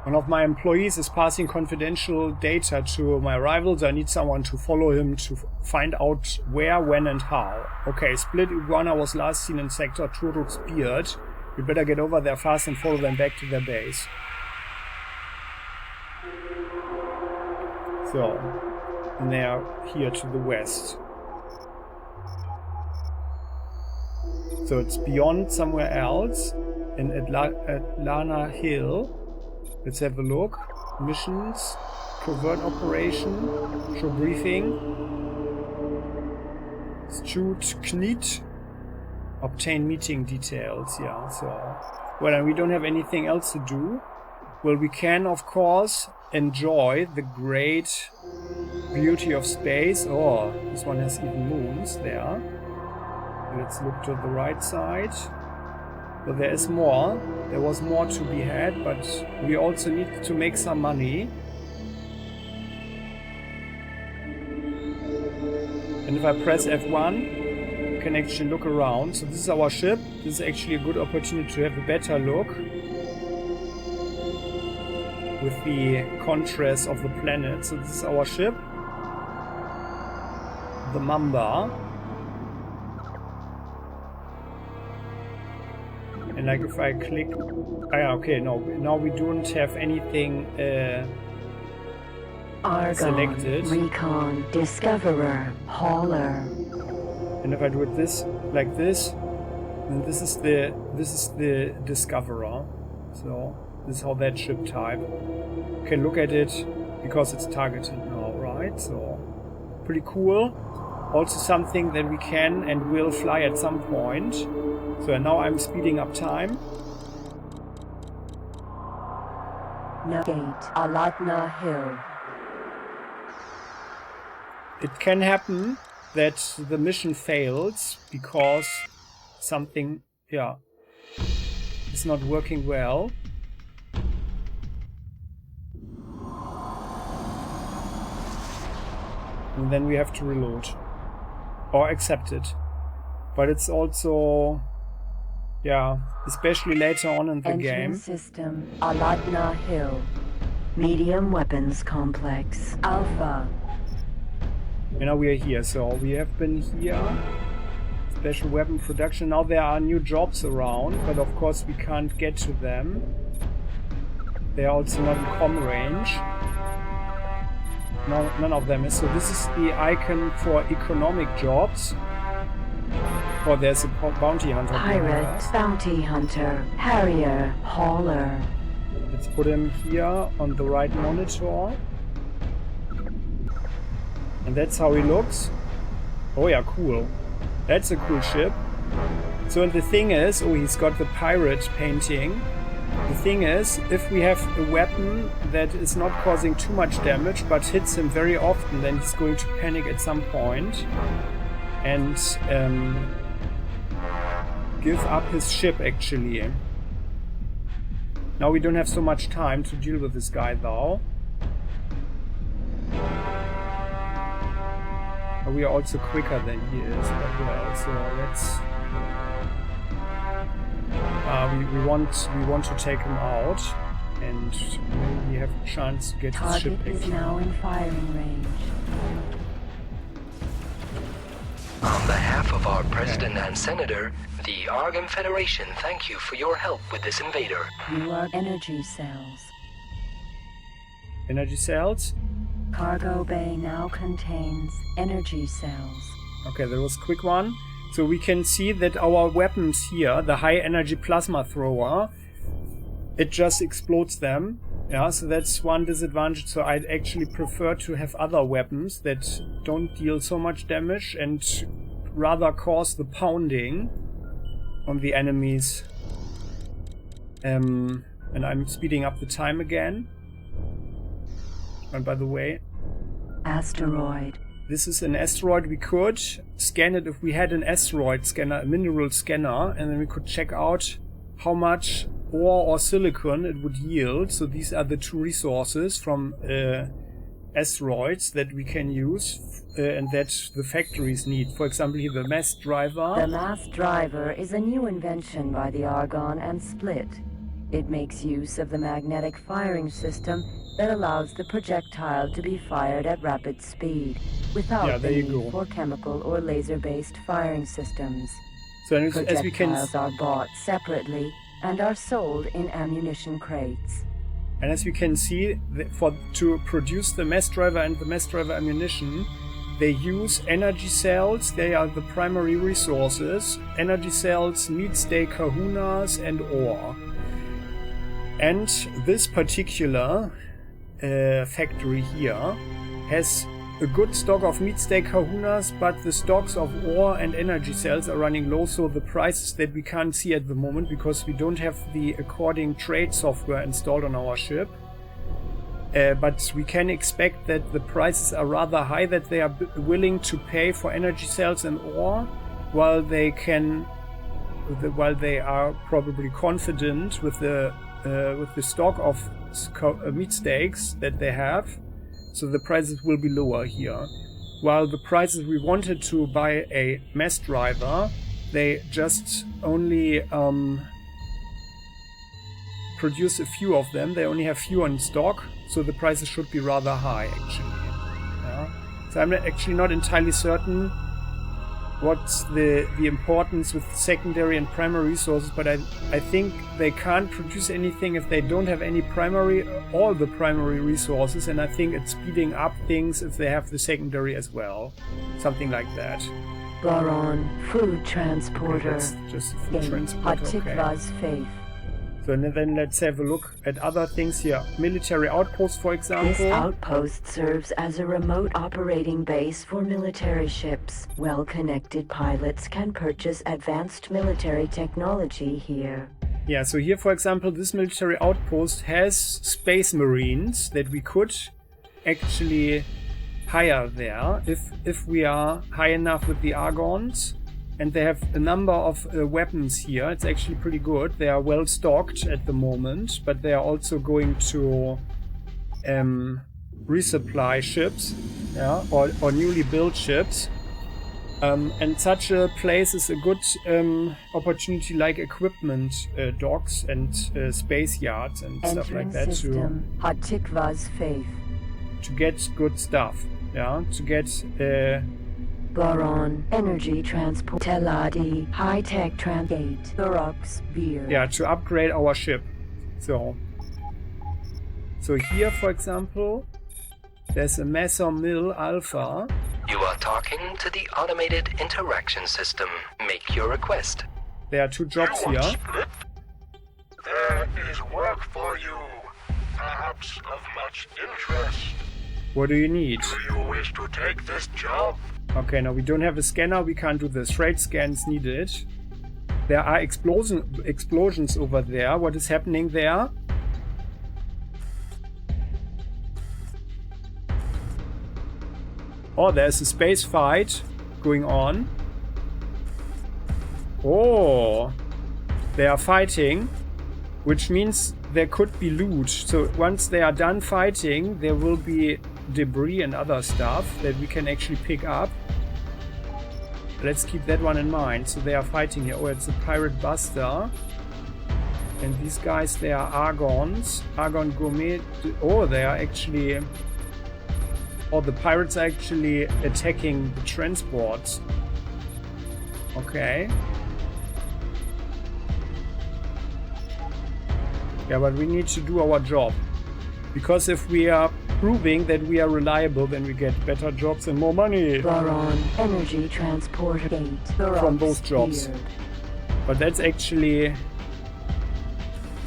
One of my employees is passing confidential data to my rivals. I need someone to follow him to find out where, when and how. Okay, Split Iguana was last seen in Sector Turuk's Beard. We better get over there fast and follow them back to their base. So, and they are here to the west. So it's beyond somewhere else in Atlana Hill. Let's have a look. Missions, covert operation, show briefing, Stewt Kniet, obtain meeting details. Yeah, so well, and we don't have anything else to do. Well, we can of course enjoy the great beauty of space. Oh, this one has even moons there. Let's look to the right side. Well, there is more. There was more to be had, but we also need to make some money. And if I press F1, you can actually look around. So this is our ship. This is actually a good opportunity to have a better look with the contrast of the planet. So this is our ship, the Mamba. And like if I click, okay, no, now we don't have anything Argon, selected. Recon, Discoverer, Hauler. And if I do it this, like this, then this is the Discoverer. So this is how that ship type. You can look at it because it's targeted now, right? So pretty cool. Also something that we can and will fly at some point. So now I'm speeding up time. Navigate Aladna Hill. It can happen that the mission fails because something, is not working well. And then we have to reload. Or accept it. But it's also, especially later on in the Engine game. System Aladna Hill. Medium Weapons Complex Alpha. And now we are here. So we have been here. Special weapon production. Now there are new jobs around, but of course we can't get to them. They are also not in comm range. No, none of them is. So this is the icon for economic jobs. Oh, there's a bounty hunter. Pirate, bounty hunter, harrier, hauler. Let's put him here on the right monitor. And that's how he looks. Oh yeah, cool. That's a cool ship. So and the thing is, oh, he's got the pirate painting. The thing is, if we have a weapon that is not causing too much damage but hits him very often, then he's going to panic at some point and give up his ship actually. Now we don't have so much time to deal with this guy though. We are also quicker than he is, but well, so let's we want to take him out, and we have a chance to get his ship. Target is now in firing range. On behalf of our President and Senator, the Argon Federation thank you for your help with this invader. You are energy cells. Energy cells? Cargo bay now contains energy cells. Okay, that was a quick one. So we can see that our weapons here, the high energy plasma thrower, it just explodes them. Yeah, so that's one disadvantage. So I'd actually prefer to have other weapons that don't deal so much damage and rather cause the pounding on the enemies. And I'm speeding up the time again. And by the way, asteroid. This is an asteroid. We could scan it if we had an asteroid scanner, a mineral scanner, and then we could check out how much ore or silicon it would yield. So these are the two resources from asteroids that we can use and that the factories need. For example, here the mass driver. The mass driver is a new invention by the Argon and Split. It makes use of the magnetic firing system that allows the projectile to be fired at rapid speed without the need for chemical or laser-based firing systems. So as we can, projectiles are bought separately and are sold in ammunition crates. And as you can see, to produce the mass driver and the mass driver ammunition, they use energy cells. They are the primary resources. Energy cells, meat steak kahunas, and ore. And this particular factory here has a good stock of meat steak kahunas, but the stocks of ore and energy cells are running low, so the prices that we can't see at the moment because we don't have the according trade software installed on our ship. But we can expect that the prices are rather high, that they are willing to pay for energy cells and ore, while they are probably confident with the stock of meat steaks that they have, so the prices will be lower here. While the prices we wanted to buy a mass driver, they just only produce a few of them. They only have few in stock, so the prices should be rather high actually. Yeah. So I'm actually not entirely certain what's the importance with secondary and primary resources, but I think they can't produce anything if they don't have all the primary resources, and I think it's speeding up things if they have the secondary as well. Something like that. Boron, food transporter. Okay, just food transporter. Hatikva's faith. So then let's have a look at other things here. Military outpost, for example. This outpost serves as a remote operating base for military ships. Well-connected pilots can purchase advanced military technology here. Yeah, so here, for example, this military outpost has space marines that we could actually hire there if we are high enough with the Argons. And they have a number of weapons here. It's actually pretty good. They are well stocked at the moment, but they are also going to resupply ships, yeah, or newly built ships. And such a place is a good opportunity, like equipment docks and space yards and stuff like that, Hatikva's faith. to get good stuff. Yeah, to get Boron, energy transport, Teladi, high-tech transgate, Thorax, beer. yeah, to upgrade our ship. So here, for example, there's a Messer Mill Alpha. You are talking to the automated interaction system. Make your request. There are 2 jobs You want here. split? There is work for you. Perhaps of much interest. What do you need? Do you wish to take this job? Okay, now we don't have a scanner, we can't do this. Freight scans needed. There are explosions over there. What is happening there? Oh, there's a space fight going on. Oh, they are fighting, which means there could be loot. So once they are done fighting, there will be debris and other stuff that we can actually pick up. Let's keep that one in mind. So they are fighting here. Oh, it's a pirate buster. And these guys, they are Argons. Argon Gourmet. Oh, they are actually... Oh, the pirates are actually attacking the transports. Okay. Yeah, but we need to do our job. Because if we are proving that we are reliable, then we get better jobs and more money. Boron, energy transporter gate, From those jobs. beard. But that's actually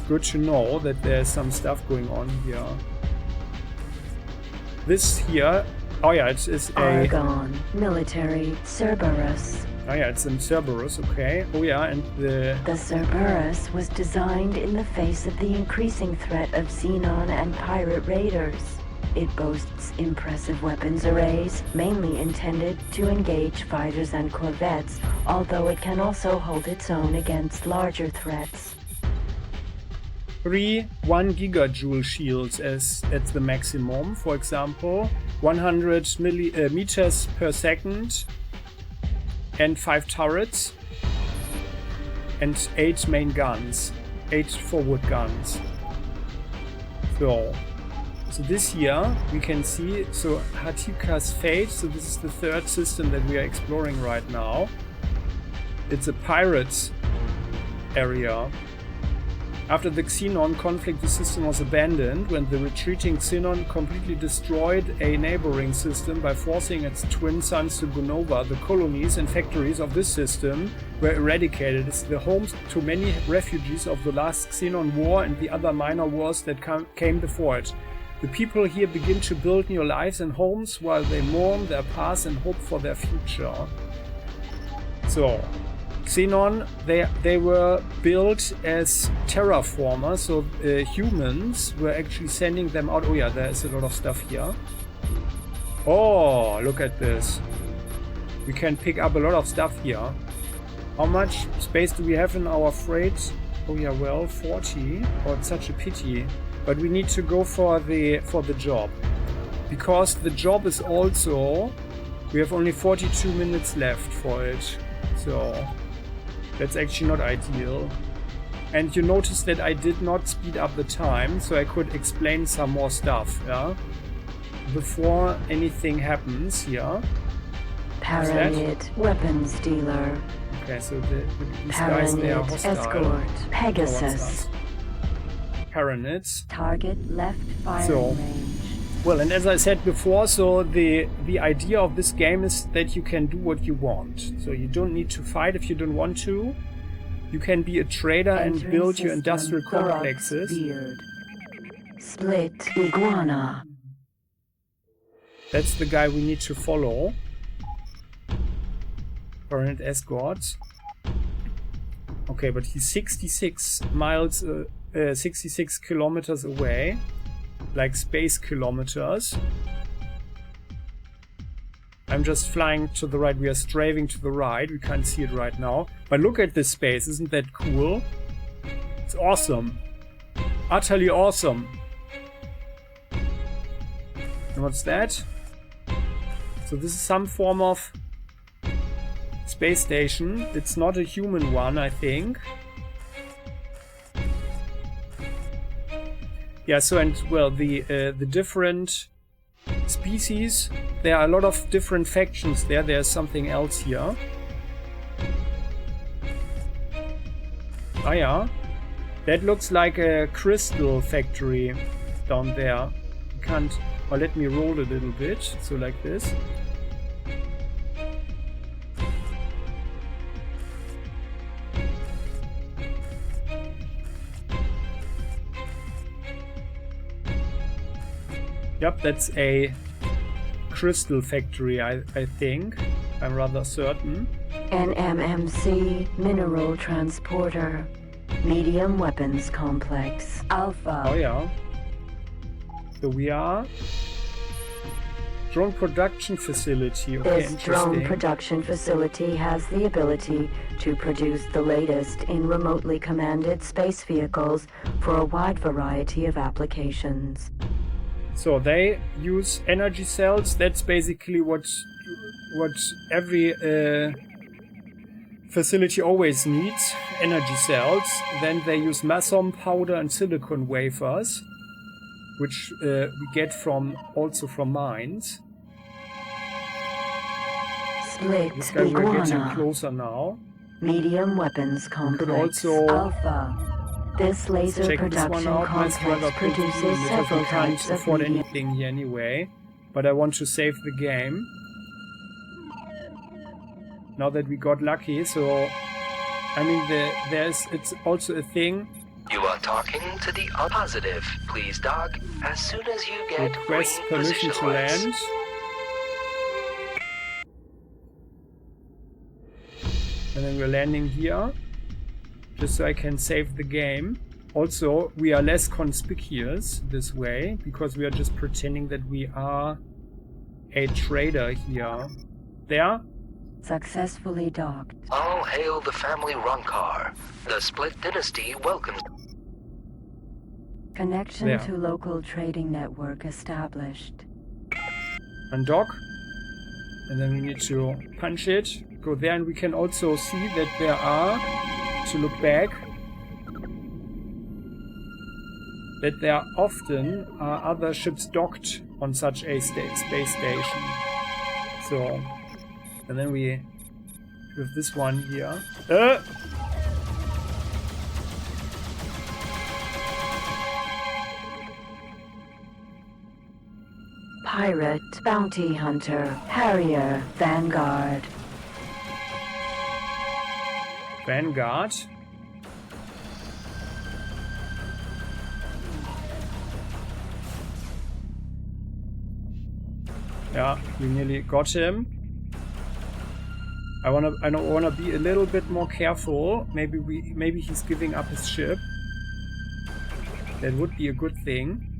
good to know that there's some stuff going on here. This here, oh yeah, it is a... Argon, military, Cerberus. Oh yeah, it's in Cerberus, okay. Oh yeah, and the... The Cerberus was designed in the face of the increasing threat of Xenon and pirate raiders. It boasts impressive weapons arrays, mainly intended to engage fighters and corvettes, although it can also hold its own against larger threats. 3 1 gigajoule shields as that's the maximum. For example, 100 meters per second, and 5 turrets, and 8 main guns, 8 forward guns. So this here we can see. So Hatika's Fate. So this is the 3rd system that we are exploring right now. It's a pirates area. After the Xenon conflict, the system was abandoned when the retreating Xenon completely destroyed a neighboring system by forcing its twin suns to go over. The colonies and factories of this system were eradicated. It's the homes to many refugees of the last Xenon war and the other minor wars that came before it. The people here begin to build new lives and homes while they mourn their past and hope for their future. So, Xenon, they were built as terraformers, so humans were actually sending them out. Oh yeah, there's a lot of stuff here. Oh, look at this. We can pick up a lot of stuff here. How much space do we have in our freight? Oh yeah, well, 40. Oh, it's such a pity. But we need to go for the job. Because the job is also... We have only 42 minutes left for it. So... That's actually not ideal. And you notice that I did not speed up the time, so I could explain some more stuff, yeah? Before anything happens here. Paranid, weapons dealer. Okay, so these guys, they are Paranid, hostile. escort, Pegasus. Paranids. Target left firing So, range. well, and as I said before, so the idea of this game is that you can do what you want. So you don't need to fight if you don't want to. You can be a trader and Entering build your system, industrial Thorax, complexes. beard. Split iguana. That's the guy we need to follow. Current escort. Okay, but he's 66 miles, 66 kilometers away. Like space kilometers. I'm just flying to the right. We are strafing to the right. We can't see it right now. But look at this space. Isn't that cool? It's awesome. Utterly awesome. And what's that? So this is some form of space station. It's not a human one, I think. Yeah, so and well, the different species. There are a lot of different factions there. There's something else here. Ah yeah. That looks like a crystal factory down there. You can't... Or let me roll a little bit. So like this. Yep, that's a crystal factory, I think. I'm rather certain. An MMC mineral transporter. Medium weapons complex. Alpha. Oh yeah. So we are... Drone production facility. Okay, This drone production facility has the ability to produce the latest in remotely commanded space vehicles for a wide variety of applications. So they use energy cells. That's basically what every facility always needs. Energy cells. Then they use mason powder and silicon wafers, which we get also from mines. Split This guy we're getting iguana. closer now. Medium weapons complex. also Alpha. This laser Check this one production out. Nice complex rather quickly, produces because several we can't types of afford medium. anything here anyway. But I want to save the game. Now that we got lucky, so I mean it's also a thing. You are talking to the positive. Please dock as soon as you get Request green permission position to lights. land. And then we're landing here. Just so I can save the game. Also, we are less conspicuous this way, because we are just pretending that we are a trader here. There? Successfully docked. All hail the family Ronkar. The Split Dynasty welcomes. Connection There. to local trading network established. Undock. And then we need to punch it. Go there, and we can also see that there are, to look back, that there often are other ships docked on such a space station. So, and then we have this one here. Pirate, bounty hunter, harrier, vanguard. Vanguard. Yeah, we nearly got him. I wanna be a little bit more careful. Maybe he's giving up his ship. That would be a good thing.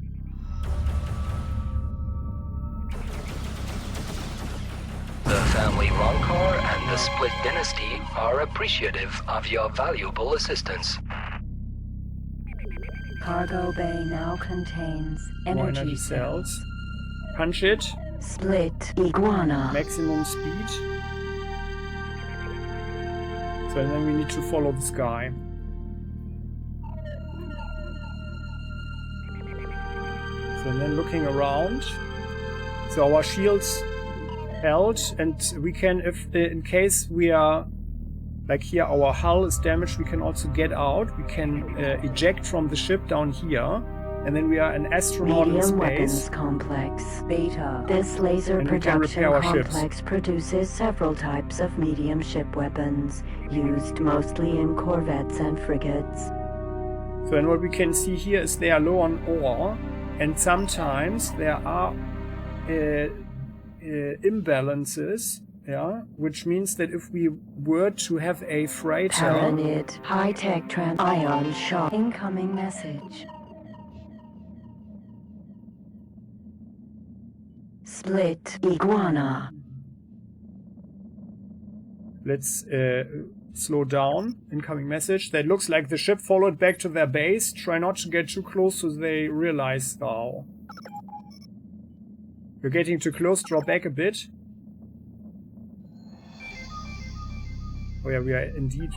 The family Ronkar and the Split Dynasty are appreciative of your valuable assistance. Cargo bay now contains More energy energy cells. cells. Punch it. Split iguana. Maximum speed. So then we need to follow this guy. So then looking around. So our shields held, and we can, if in case we are, like here our hull is damaged, we can also get out. We can eject from the ship down here. And then we are an astronaut in Medium weapons space. complex. Beta. This laser And we can production repair our ships. complex produces several types of medium ship weapons, used mostly in corvettes and frigates. So and what we can see here is they are low on ore, and sometimes there are imbalances, yeah, which means that if we were to have a freighter, Tyranid. High-tech ion shock. Incoming message. Split iguana. let's slow down. Incoming message. That looks like the ship followed back to their base. Try not to get too close so they realize now. You're getting too close. Drop back a bit. Oh yeah, we are indeed.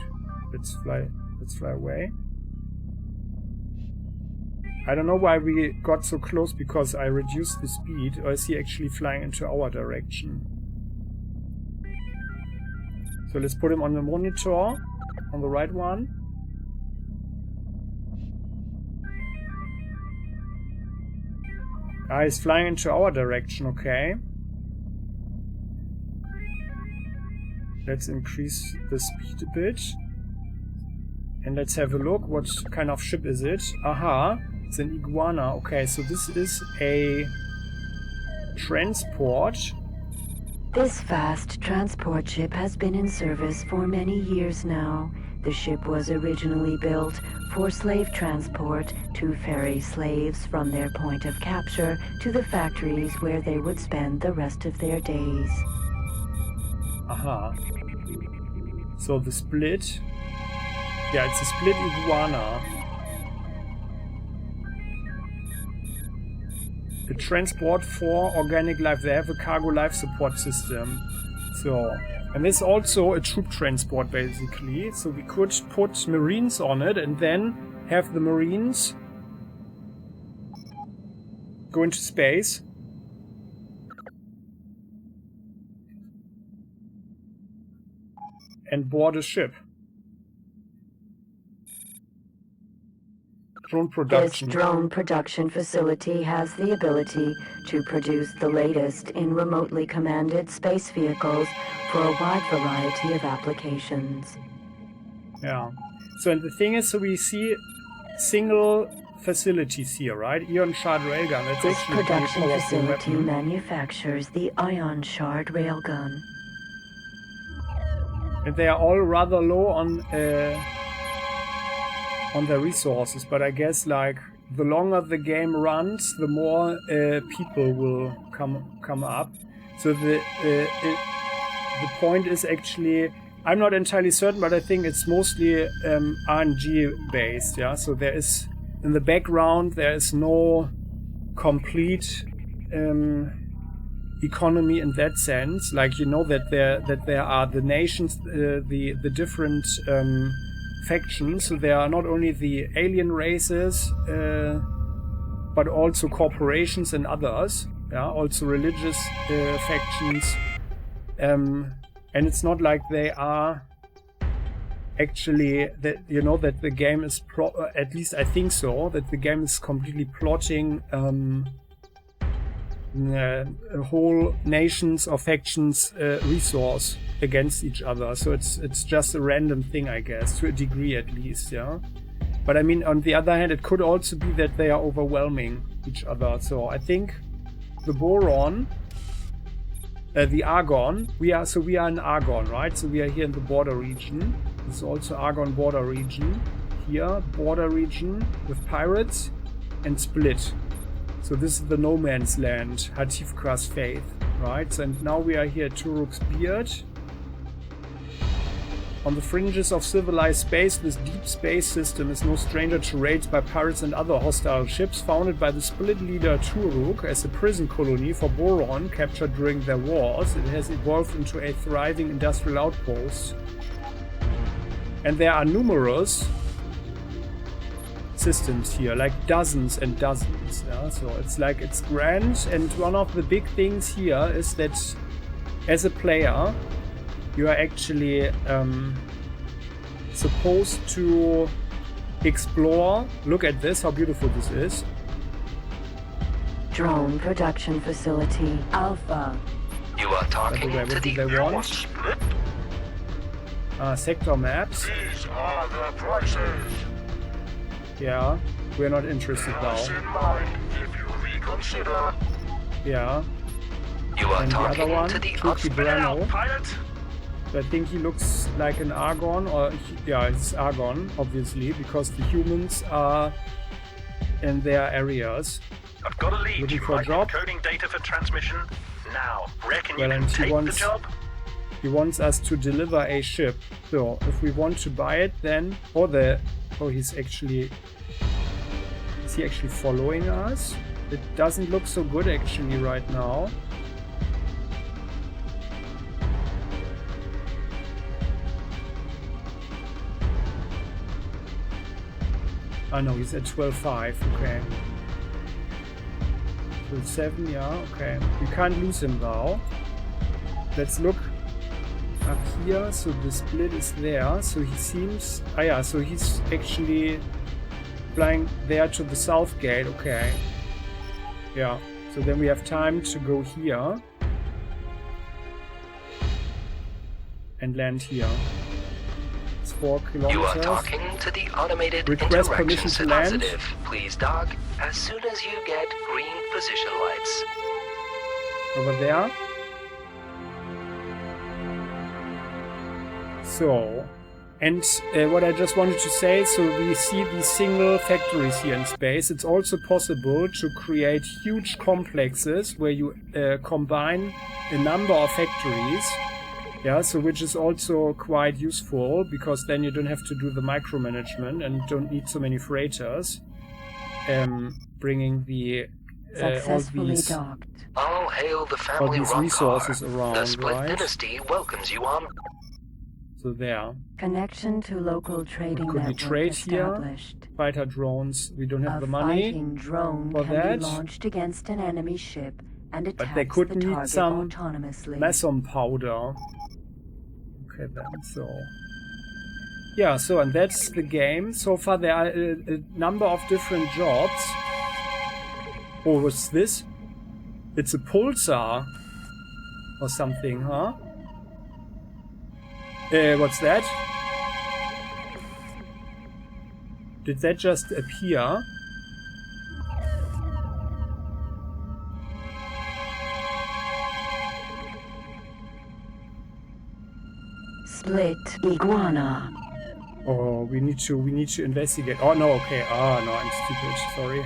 Let's fly away. I don't know why we got so close because I reduced the speed, or is he actually flying into our direction? So let's put him on the monitor, on the right one. Ah, he's flying into our direction, okay. Let's increase the speed a bit. And let's have a look. What kind of ship is it? Aha, it's an iguana. Okay, so this is a transport. This fast transport ship has been in service for many years now. The ship was originally built for slave transport to ferry slaves from their point of capture to the factories where they would spend the rest of their days. Aha. So the split. Yeah, it's a split iguana. The transport for organic life. They have a cargo life support system. So, and it's also a troop transport basically. So we could put Marines on it and then have the Marines go into space. And board a ship. Drone production. This drone production facility has the ability to produce the latest in remotely commanded space vehicles for a wide variety of applications. Yeah. So, and the thing is, so we see single facilities here, right? Ion Shard Railgun. That's This actually production a powerful facility weapon. manufactures the Ion Shard Railgun. And they are all rather low on their resources, but I guess like the longer the game runs, the more people will come up. So the point is actually, I'm not entirely certain, but I think it's mostly RNG based. Yeah, so there is in the background there is no complete economy in that sense. Like, you know, that there are the nations, the different factions. So there are not only the alien races, but also corporations and others. Yeah, also religious factions. And it's not like they are actually that, you know, that the game is at least I think so, that the game is completely plotting whole nations or factions resource against each other. So it's just a random thing, I guess, to a degree at least, yeah. But I mean, on the other hand, it could also be that they are overwhelming each other. So I think the boron, the argon, we are in argon, right? So we are here in the border region. This is also argon border region. Here, border region with pirates and split. So this is the no man's land, Hatifkra's faith, right? And now we are here at Turuk's beard. On the fringes of civilized space, this deep space system is no stranger to raids by pirates and other hostile ships. Founded by the split leader Turuk as a prison colony for boron captured during their wars, it has evolved into a thriving industrial outpost. And there are numerous systems here, like dozens and dozens. Yeah? So it's like, it's grand. And one of the big things here is that as a player, you are actually supposed to explore. Look at this, how beautiful this is. Drone production facility Alpha. You are talking What to do the they want? Sector maps. These are the prices. Yeah, we're not interested Bear now. in mind if you reconsider. Yeah, You are and the other talking one, to the Tuki Brano. Pilot. I think he looks like an Argon, or yeah, it's Argon, obviously, because the humans are in their areas. I've got a lead. Looking You for a like job? encoding data for transmission? Now, reckon Well, you and can he take wants- the job? He wants us to deliver a ship. So if we want to buy it, then he's actually. Is he actually following us? It doesn't look so good actually right now. Oh no, he's at 12.5, okay. 12.7, yeah, okay. We can't lose him now. Let's look up here. So the split is there. So he seems... Ah yeah, so he's actually flying there to the south gate, okay. Yeah, so then we have time to go here. And land here. It's 4 kilometers. You are talking to the automated Request interaction permission to land. positive. Please dock as soon as you get green position lights. Over there. So, and what I just wanted to say, so we see these single factories here in space. It's also possible to create huge complexes where you combine a number of factories. Yeah, so which is also quite useful because then you don't have to do the micromanagement and don't need so many freighters. Bringing the Successfully docked. All hail the family these Ronkar. resources around, The Split right? Dynasty welcomes you on. So there. Connection to local trading Could we network trade here? established. Fighter drones. We don't have A the money fighting drone for can that. be launched against an enemy ship and But attacks they could the need target some autonomously. Mason powder. Okay then, so... Yeah, so and that's the game. So far there are a number of different jobs. Oh, what's this? It's a pulsar. Or something, huh? What's that? Did that just appear? Split iguana. Oh, we need to investigate. Oh no, okay. Oh no, I'm stupid. Sorry.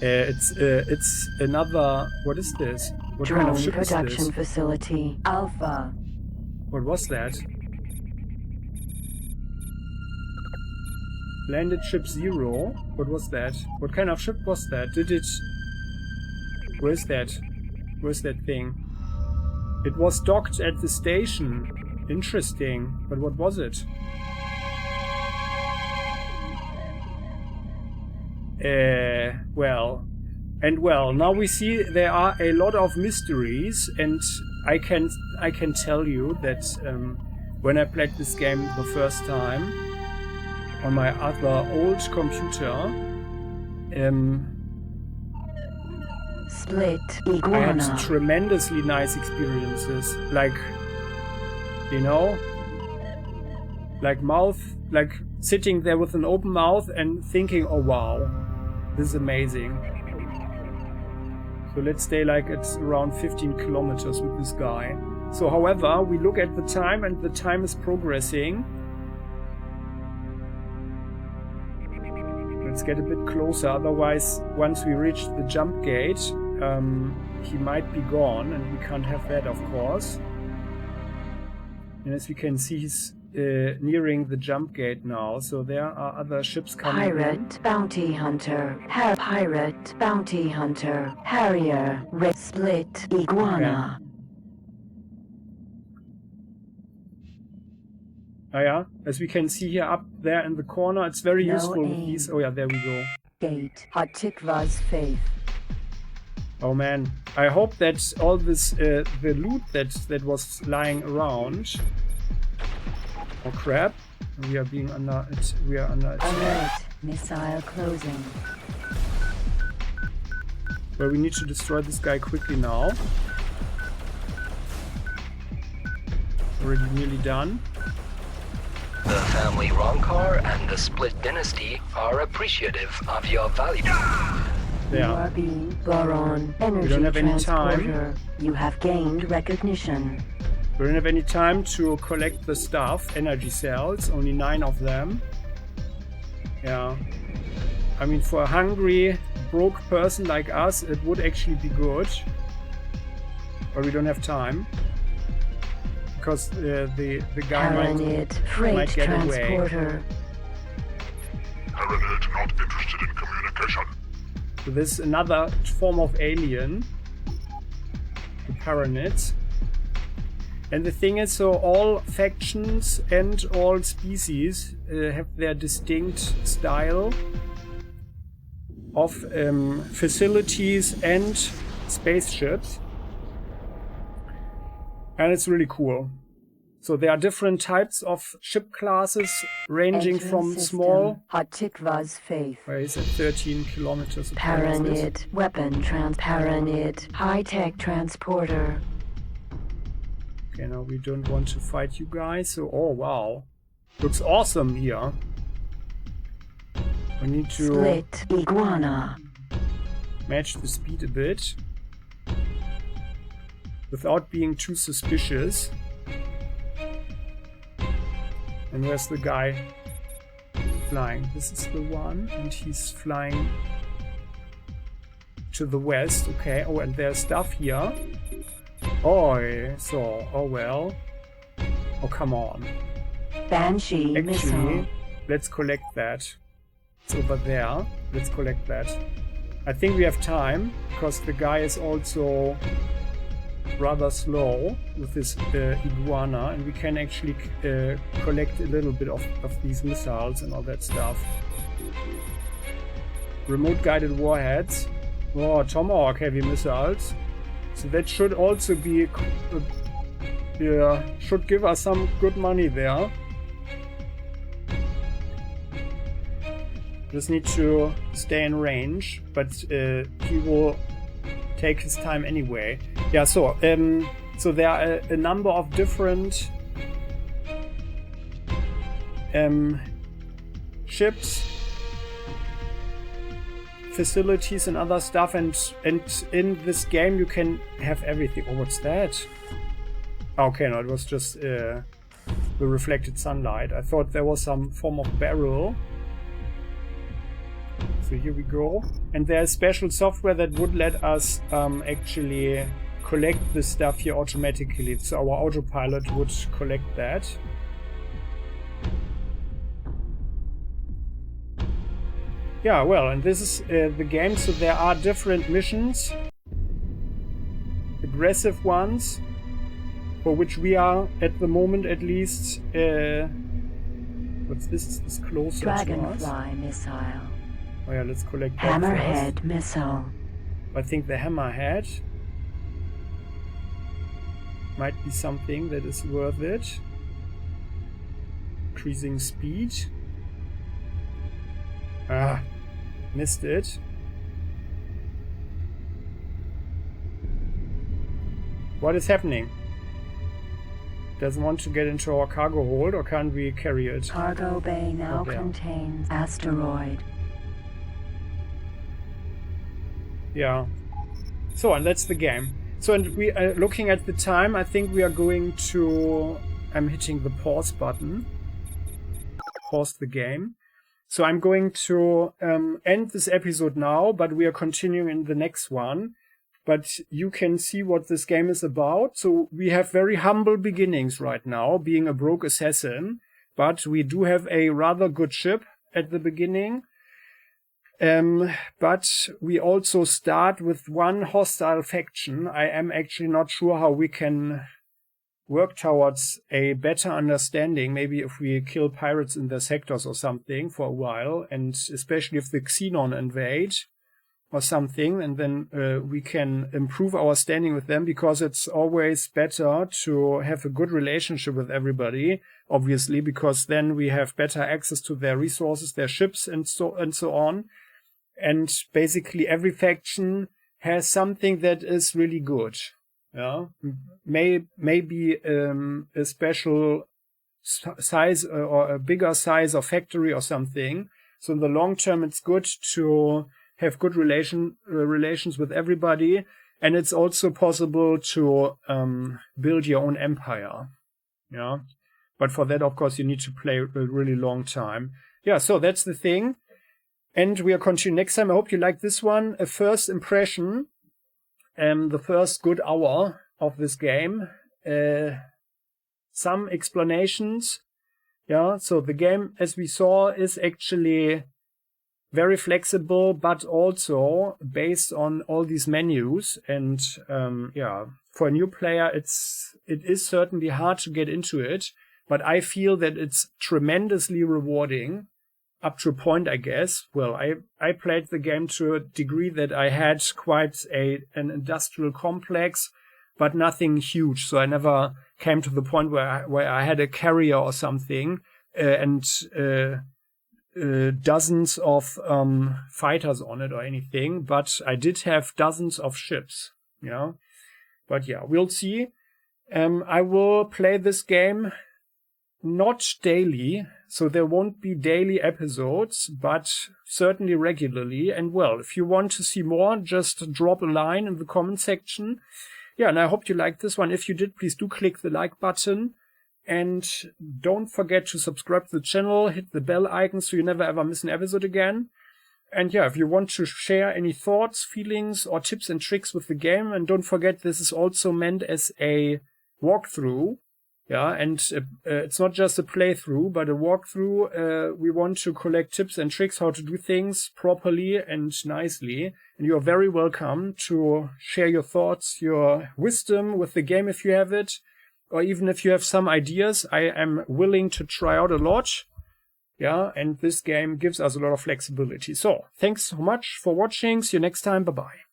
It's another. What is this? What kind of Drone ship is production this? facility. Alpha. What was that? Landed ship 0. What was that? What kind of ship was that? Did it... Where's that? Where's that thing? It was docked at the station. Interesting. But what was it? Well... And well, now we see there are a lot of mysteries, and I can tell you that when I played this game the first time on my other old computer, Split I iguana. had tremendously nice experiences. Like, you know, like sitting there with an open mouth and thinking, oh wow, this is amazing. So let's stay like it's around 15 kilometers with this guy. So however, we look at the time and the time is progressing. Let's get a bit closer, otherwise once we reach the jump gate, he might be gone and we can't have that, of course. And as we can see, he's nearing the jump gate now, so there are other ships coming Pirate in. bounty hunter. Pirate bounty hunter. Harrier. Split iguana. Oh yeah, as we can see here up there in the corner, it's very No useful with aim. these. Oh yeah, there we go. Gate. Hatikva's faith. Oh man, I hope that all this, the loot that was lying around. Oh crap, we are being under it. We are under attack. Alert. Missile closing. Well, we need to destroy this guy quickly now. Already nearly done. The family Ronkar and the Split Dynasty are appreciative of your value. You There. are being boron energy don't have any time. transporter. You have gained recognition. We don't have any time to collect the stuff. Energy cells, only 9 of them. Yeah. I mean, for a hungry, broke person like us, it would actually be good. But we don't have time. Because the guy Tyranid freight might get away. transporter. Tyranid not interested in communication. So this is another form of alien. The Tyranid. And the thing is, so all factions and all species have their distinct style of facilities and spaceships. And it's really cool. So there are different types of ship classes ranging from small... Hatikva's faith. Where is it? 13 kilometers. Paranid, weapon Paranid, high-tech transporter. Okay, now we don't want to fight you guys. So, oh wow. Looks awesome here. We need to... Split iguana. Match the speed a bit. Without being too suspicious. And where's the guy flying? This is the one, and he's flying to the west. Okay, oh, and there's stuff here. Oh, so, oh well. Oh, come on. Banshee missile. Actually, let's collect that. It's over there. Let's collect that. I think we have time, because the guy is also rather slow with this iguana, and we can actually collect a little bit of these missiles and all that stuff. Remote guided warheads. Oh, Tomahawk heavy missiles. So that should also be should give us some good money there. Just need to stay in range, but he will take his time anyway. Yeah, so there are a number of different ships, facilities and other stuff, and in this game you can have everything. Oh, what's that? Okay, no, it was just the reflected sunlight. I thought there was some form of barrel. So here we go. And there's special software that would let us actually collect this stuff here automatically. So our autopilot would collect that. Yeah, well, and this is the game. So there are different missions. Aggressive ones. For which we are, at the moment at least... what's this? Is this closer to us? Dragonfly missile. Oh yeah, let's collect that Hammerhead first. missile. I think the hammerhead might be something that is worth it. Increasing speed. Ah, missed it. What is happening? Doesn't want to get into our cargo hold, or can't we carry it? Cargo bay now contains asteroid. Yeah. So, and that's the game. So, and we are looking at the time. I think we are going to... I'm hitting the pause button. Pause the game. So I'm going to end this episode now, but we are continuing in the next one. But you can see what this game is about. So we have very humble beginnings right now, being a broke assassin. But we do have a rather good ship at the beginning. But we also start with one hostile faction. I am actually not sure how we can work towards a better understanding. Maybe if we kill pirates in their sectors or something for a while, and especially if the Xenon invade or something, and then we can improve our standing with them, because it's always better to have a good relationship with everybody, obviously, because then we have better access to their resources, their ships, and so on. And basically every faction has something that is really good. Yeah, maybe a special size or a bigger size of factory or something. So in the long term, it's good to have good relations with everybody, and it's also possible to build your own empire. Yeah, but for that, of course, you need to play a really long time. Yeah, so that's the thing. And we are continuing next time. I hope you like this one. A first impression, the first good hour of this game. Some explanations. Yeah, so the game, as we saw, is actually very flexible, but also based on all these menus. And yeah, for a new player, it is certainly hard to get into it, but I feel that it's tremendously rewarding up to a point, I guess. Well, I played the game to a degree that I had quite an industrial complex, but nothing huge. So I never came to the point where I had a carrier or something and dozens of fighters on it or anything. But I did have dozens of ships, you know. But yeah, we'll see. I will play this game not daily, so there won't be daily episodes, but certainly regularly. And well, if you want to see more, just drop a line in the comment section. Yeah, and I hope you liked this one. If you did, please do click the like button. And don't forget to subscribe to the channel, hit the bell icon so you never ever miss an episode again. And yeah, if you want to share any thoughts, feelings, or tips and tricks with the game, and don't forget this is also meant as a walkthrough. Yeah, and it's not just a playthrough, but a walkthrough. We want to collect tips and tricks how to do things properly and nicely. And you're very welcome to share your thoughts, your wisdom with the game if you have it. Or even if you have some ideas, I am willing to try out a lot. Yeah, and this game gives us a lot of flexibility. So, thanks so much for watching. See you next time. Bye-bye.